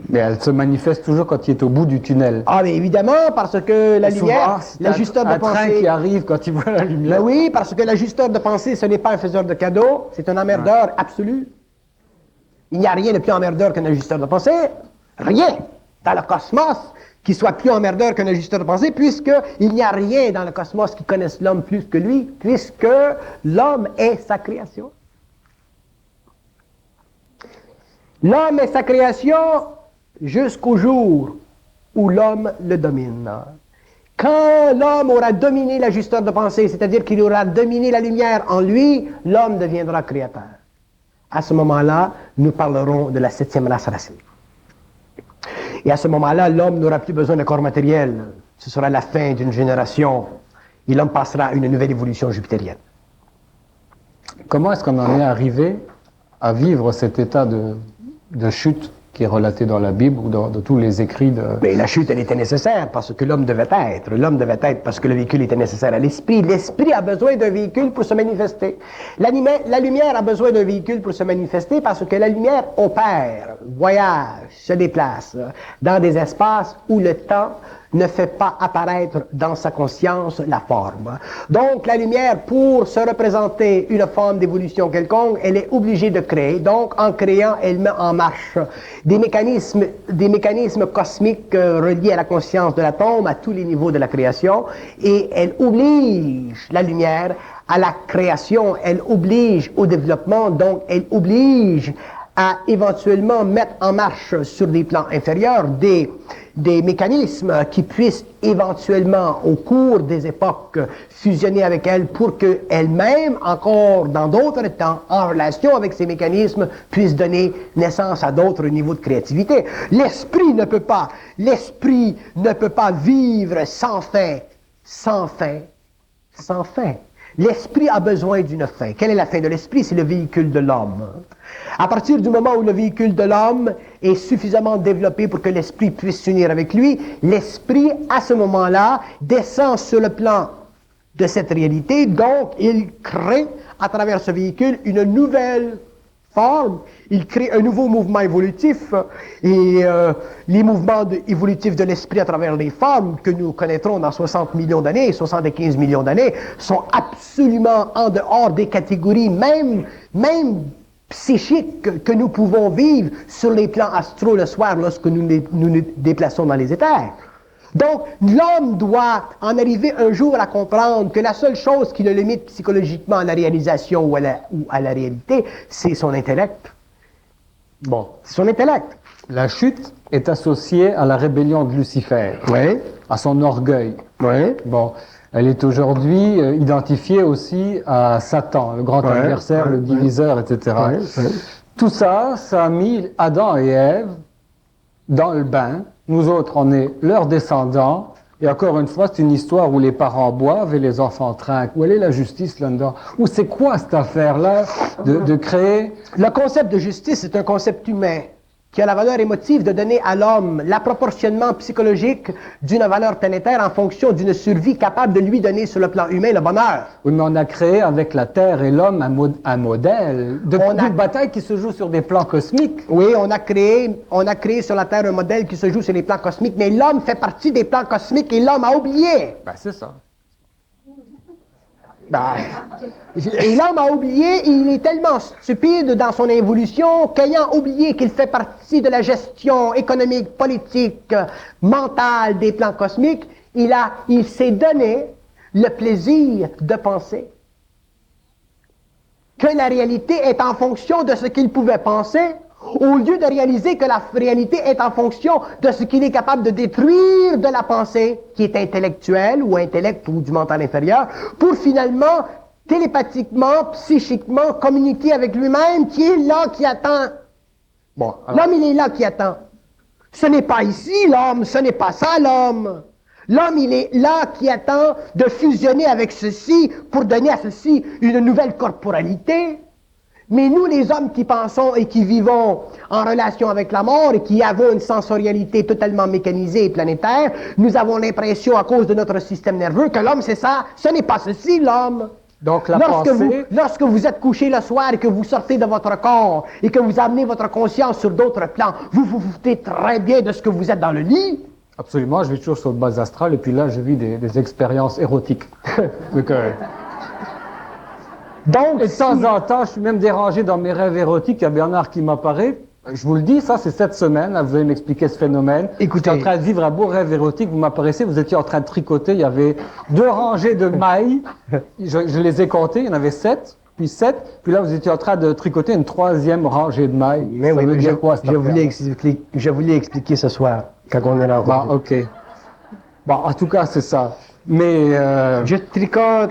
Mais elle se manifeste toujours quand il est au bout du tunnel. Ah, mais évidemment, parce que la lumière, l'ajusteur de pensée... Un train qui arrive quand il voit la lumière. Ben oui, parce que l'ajusteur de pensée, ce n'est pas un faiseur de cadeaux, c'est un emmerdeur absolu. Il n'y a rien de plus emmerdeur qu'un ajusteur de pensée. Rien dans le cosmos qui soit plus emmerdeur qu'un ajusteur de pensée, puisqu'il n'y a rien dans le cosmos qui connaisse l'homme plus que lui, puisque l'homme est sa création. L'homme est sa création jusqu'au jour où l'homme le domine. Quand l'homme aura dominé l'ajusteur de pensée, c'est-à-dire qu'il aura dominé la lumière en lui, l'homme deviendra créateur. À ce moment-là, nous parlerons de la 7e race racine. Et à ce moment-là, l'homme n'aura plus besoin de corps matériel. Ce sera la fin d'une génération. Et l'homme passera à une nouvelle évolution jupitérienne. Comment est-ce qu'on en est arrivé à vivre cet état de chute qui est relaté dans la Bible ou dans tous les écrits de... Mais la chute, elle était nécessaire parce que l'homme devait être. L'homme devait être parce que le véhicule était nécessaire à l'esprit. L'esprit a besoin d'un véhicule pour se manifester. La lumière a besoin d'un véhicule pour se manifester parce que la lumière opère, voyage, se déplace dans des espaces où le temps ne fait pas apparaître dans sa conscience la forme. Donc, la lumière, pour se représenter une forme d'évolution quelconque, elle est obligée de créer. Donc, en créant, elle met en marche des mécanismes cosmiques reliés à la conscience de l'atome à tous les niveaux de la création, et elle oblige la lumière à la création, elle oblige au développement, donc elle oblige à éventuellement mettre en marche sur des plans inférieurs des mécanismes qui puissent éventuellement, au cours des époques, fusionner avec elle pour qu'elle-même, encore dans d'autres temps, en relation avec ces mécanismes, puisse donner naissance à d'autres niveaux de créativité. L'esprit ne peut pas vivre sans fin. L'esprit a besoin d'une fin. Quelle est la fin de l'esprit? C'est le véhicule de l'homme. À partir du moment où le véhicule de l'homme est suffisamment développé pour que l'esprit puisse s'unir avec lui, l'esprit, à ce moment-là, descend sur le plan de cette réalité, donc il crée, à travers ce véhicule, une nouvelle forme, il crée un nouveau mouvement évolutif, et les mouvements évolutifs de l'esprit à travers les formes que nous connaîtrons dans 60 millions d'années, 75 millions d'années, sont absolument en dehors des catégories, même psychiques que nous pouvons vivre sur les plans astraux le soir lorsque nous nous déplaçons dans les éthers. Donc, l'homme doit en arriver un jour à comprendre que la seule chose qui le limite psychologiquement à la réalisation ou à la réalité, c'est son intellect. Bon. C'est son intellect. La chute est associée à la rébellion de Lucifer, à son orgueil. Bon. Elle est aujourd'hui identifiée aussi à Satan, le grand adversaire, le diviseur, etc. Tout ça, ça a mis Adam et Ève dans le bain. Nous autres, on est leurs descendants. Et encore une fois, c'est une histoire où les parents boivent et les enfants trinquent. Où est la justice là-dedans? Ou c'est quoi cette affaire-là de créer... Le concept de justice est un concept humain qui a la valeur émotive de donner à l'homme l'approportionnement psychologique d'une valeur planétaire en fonction d'une survie capable de lui donner sur le plan humain le bonheur. Oui, mais on a créé avec la Terre et l'homme un modèle d'une bataille qui se joue sur des plans cosmiques. Oui, on a créé sur la Terre un modèle qui se joue sur les plans cosmiques, mais l'homme fait partie des plans cosmiques et l'homme a oublié. Ben, c'est ça. Et l'homme a oublié, il est tellement stupide dans son évolution qu'ayant oublié qu'il fait partie de la gestion économique, politique, mentale des plans cosmiques, il s'est donné le plaisir de penser que la réalité est en fonction de ce qu'il pouvait penser au lieu de réaliser que la réalité est en fonction de ce qu'il est capable de détruire de la pensée, qui est intellectuelle ou intellect ou du mental inférieur, pour finalement, télépathiquement, psychiquement, communiquer avec lui-même, qui est là, qui attend. Bon, L'homme, il est là qui attend. Ce n'est pas ici l'homme, ce n'est pas ça l'homme. L'homme, il est là qui attend de fusionner avec ceci pour donner à ceci une nouvelle corporalité. Mais nous, les hommes qui pensons et qui vivons en relation avec la mort et qui avons une sensorialité totalement mécanisée et planétaire, nous avons l'impression, à cause de notre système nerveux, que l'homme, c'est ça. Ce n'est pas ceci, l'homme. donc la pensée... Lorsque vous êtes couché le soir et que vous sortez de votre corps et que vous amenez votre conscience sur d'autres plans, vous vous foutez très bien de ce que vous êtes dans le lit. Absolument, je vis toujours sur le bas astral et puis là, je vis des expériences érotiques. Donc, Donc, et de temps en temps, je suis même dérangé dans mes rêves érotiques. Il y a Bernard qui m'apparaît. Je vous le dis, ça, c'est cette semaine. Là, vous allez m'expliquer ce phénomène. Écoutez. J'étais en train de vivre un beau rêve érotique. Vous m'apparaissez, vous étiez en train de tricoter. Il y avait 2 rangées de mailles. Je les ai comptées. Il y en avait 7, puis 7. Puis là, vous étiez en train de tricoter une 3e rangée de mailles. Mais ça oui, veut dire quoi, je voulais expliquer ce soir, quand on est là. Bon, OK. Bon, en tout cas, c'est ça. Mais... Je tricote.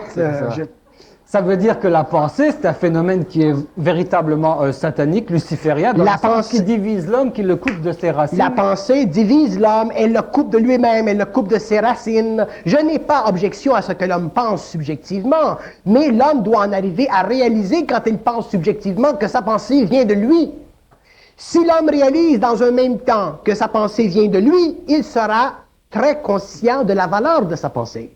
Ça veut dire que la pensée, c'est un phénomène qui est véritablement satanique, luciférien, dans La le sens pensée- qui divise l'homme, qui le coupe de ses racines. La pensée divise l'homme, elle le coupe de lui-même, elle le coupe de ses racines. Je n'ai pas objection à ce que l'homme pense subjectivement, mais l'homme doit en arriver à réaliser quand il pense subjectivement que sa pensée vient de lui. Si l'homme réalise dans un même temps que sa pensée vient de lui, il sera très conscient de la valeur de sa pensée.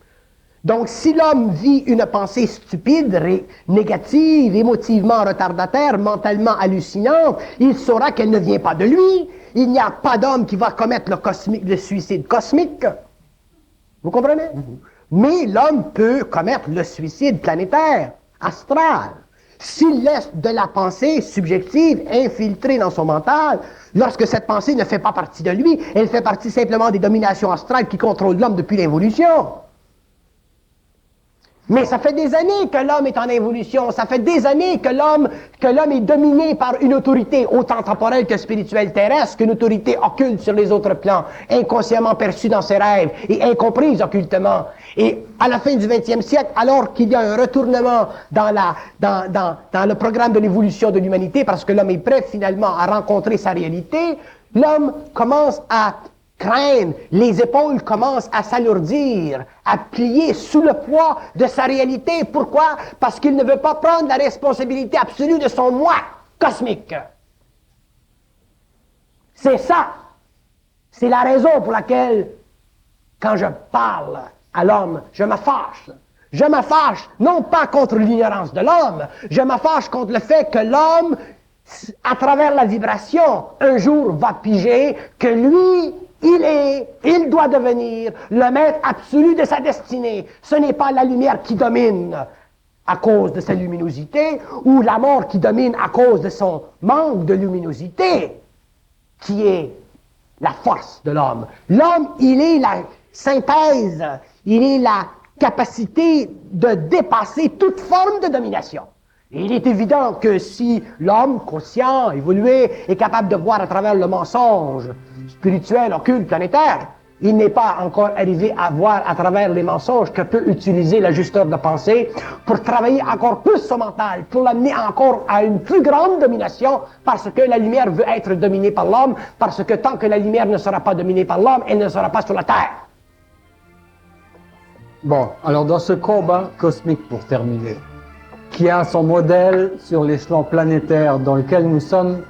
Donc, si l'homme vit une pensée stupide, négative, émotivement retardataire, mentalement hallucinante, il saura qu'elle ne vient pas de lui. Il n'y a pas d'homme qui va commettre le suicide cosmique. Vous comprenez? Mais l'homme peut commettre le suicide planétaire, astral. S'il laisse de la pensée subjective infiltrée dans son mental, lorsque cette pensée ne fait pas partie de lui, elle fait partie simplement des dominations astrales qui contrôlent l'homme depuis l'évolution. Mais ça fait des années que l'homme est en évolution, ça fait des années que l'homme est dominé par une autorité autant temporelle que spirituelle terrestre, qu'une autorité occulte sur les autres plans, inconsciemment perçue dans ses rêves et incomprise occultement. Et à la fin du 20e siècle, alors qu'il y a un retournement dans le programme de l'évolution de l'humanité, parce que l'homme est prêt finalement à rencontrer sa réalité, l'homme commence à craindre, les épaules commencent à s'alourdir, à plier sous le poids de sa réalité. Pourquoi? Parce qu'il ne veut pas prendre la responsabilité absolue de son moi cosmique. C'est ça. C'est la raison pour laquelle, quand je parle à l'homme, je me fâche. Je me fâche non pas contre l'ignorance de l'homme, je me fâche contre le fait que l'homme, à travers la vibration, un jour va piger que lui, il doit devenir le maître absolu de sa destinée. Ce n'est pas la lumière qui domine à cause de sa luminosité, ou la mort qui domine à cause de son manque de luminosité, qui est la force de l'homme. L'homme, il est la synthèse, il est la capacité de dépasser toute forme de domination. Et il est évident que si l'homme conscient, évolué, est capable de voir à travers le mensonge spirituel, occulte, planétaire, il n'est pas encore arrivé à voir à travers les mensonges que peut utiliser l'ajusteur de pensée pour travailler encore plus son mental, pour l'amener encore à une plus grande domination, parce que la lumière veut être dominée par l'homme, parce que tant que la lumière ne sera pas dominée par l'homme, elle ne sera pas sur la Terre. Bon, alors dans ce combat cosmique, pour terminer, qui a son modèle sur l'échelon planétaire dans lequel nous sommes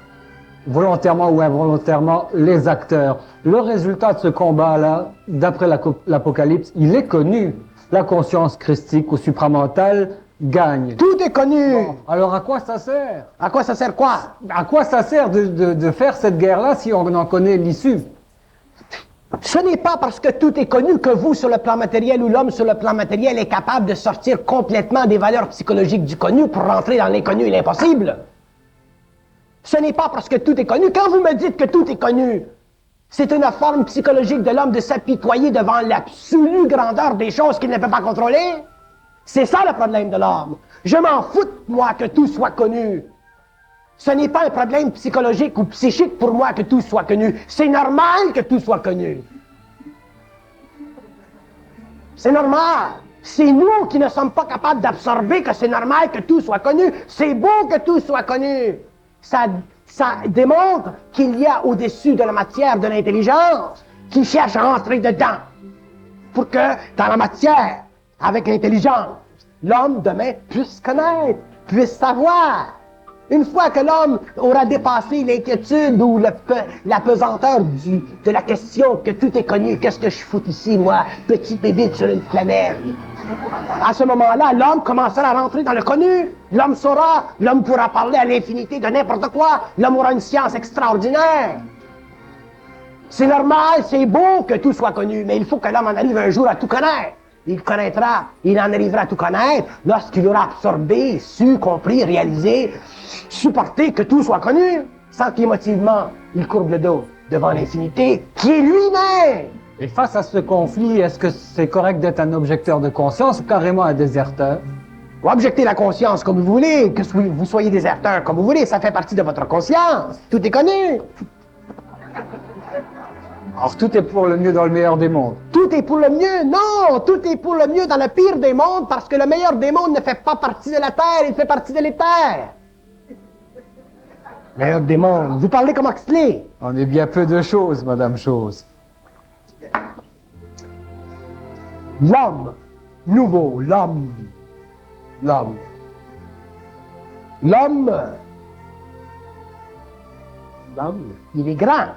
volontairement ou involontairement les acteurs. Le résultat de ce combat-là, d'après l'Apocalypse, il est connu. La conscience christique ou supramentale gagne. Tout est connu. Bon, alors à quoi ça sert? À quoi ça sert quoi? À quoi ça sert de faire cette guerre-là si on en connaît l'issue? Ce n'est pas parce que tout est connu que vous, sur le plan matériel, ou l'homme sur le plan matériel, est capable de sortir complètement des valeurs psychologiques du connu pour rentrer dans l'inconnu et l'impossible. Ce n'est pas parce que tout est connu. Quand vous me dites que tout est connu, c'est une forme psychologique de l'homme de s'apitoyer devant l'absolue grandeur des choses qu'il ne peut pas contrôler. C'est ça le problème de l'homme. Je m'en fous, moi, que tout soit connu. Ce n'est pas un problème psychologique ou psychique pour moi que tout soit connu. C'est normal que tout soit connu. C'est normal. C'est nous qui ne sommes pas capables d'absorber que c'est normal que tout soit connu. C'est beau que tout soit connu. Ça démontre qu'il y a au-dessus de la matière de l'intelligence qui cherche à entrer dedans. Pour que, dans la matière, avec l'intelligence, l'homme demain puisse connaître, puisse savoir. Une fois que l'homme aura dépassé l'inquiétude ou la pesanteur de la question que tout est connu, qu'est-ce que je fous ici, moi, petit bébé sur une planète? À ce moment-là, l'homme commencera à rentrer dans le connu. L'homme saura, l'homme pourra parler à l'infinité de n'importe quoi. L'homme aura une science extraordinaire. C'est normal, c'est beau que tout soit connu, mais il faut que l'homme en arrive un jour à tout connaître. Il connaîtra, il en arrivera à tout connaître lorsqu'il aura absorbé, su, compris, réalisé, supporté que tout soit connu, sans qu'émotivement il courbe le dos devant l'infinité qui est lui-même. Et face à ce conflit, est-ce que c'est correct d'être un objecteur de conscience ou carrément un déserteur? Ou objecter la conscience comme vous voulez, que vous soyez déserteur comme vous voulez, ça fait partie de votre conscience. Tout est connu. Alors tout est pour le mieux dans le meilleur des mondes. Tout est pour le mieux. Non, tout est pour le mieux dans le pire des mondes parce que le meilleur des mondes ne fait pas partie de la Terre, il fait partie de l'éther. Meilleur des mondes. Vous parlez comme Huxley. On est bien peu de choses, Madame Chose. L'homme nouveau, l'homme. L'homme, il est grand,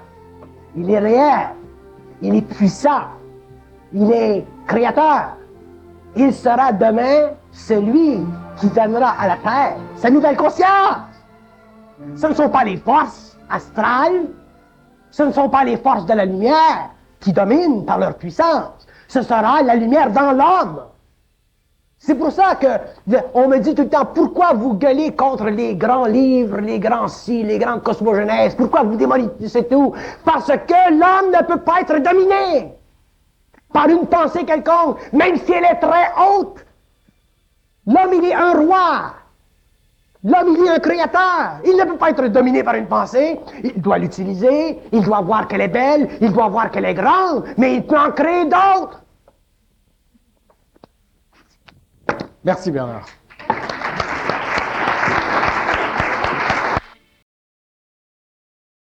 il est réel, il est puissant, il est créateur. Il sera demain celui qui donnera à la Terre sa nouvelle conscience. Ce ne sont pas les forces astrales, ce ne sont pas les forces de la lumière qui dominent par leur puissance. Ce sera la lumière dans l'homme. C'est pour ça que on me dit tout le temps, pourquoi vous gueulez contre les grands livres, les grands les grandes cosmogenèses, pourquoi vous démolissez tout? Parce que l'homme ne peut pas être dominé par une pensée quelconque, même si elle est très haute. L'homme, il est un roi. L'homme, il est un créateur. Il ne peut pas être dominé par une pensée. Il doit l'utiliser, il doit voir qu'elle est belle, il doit voir qu'elle est grande, mais il peut en créer d'autres. Merci Bernard.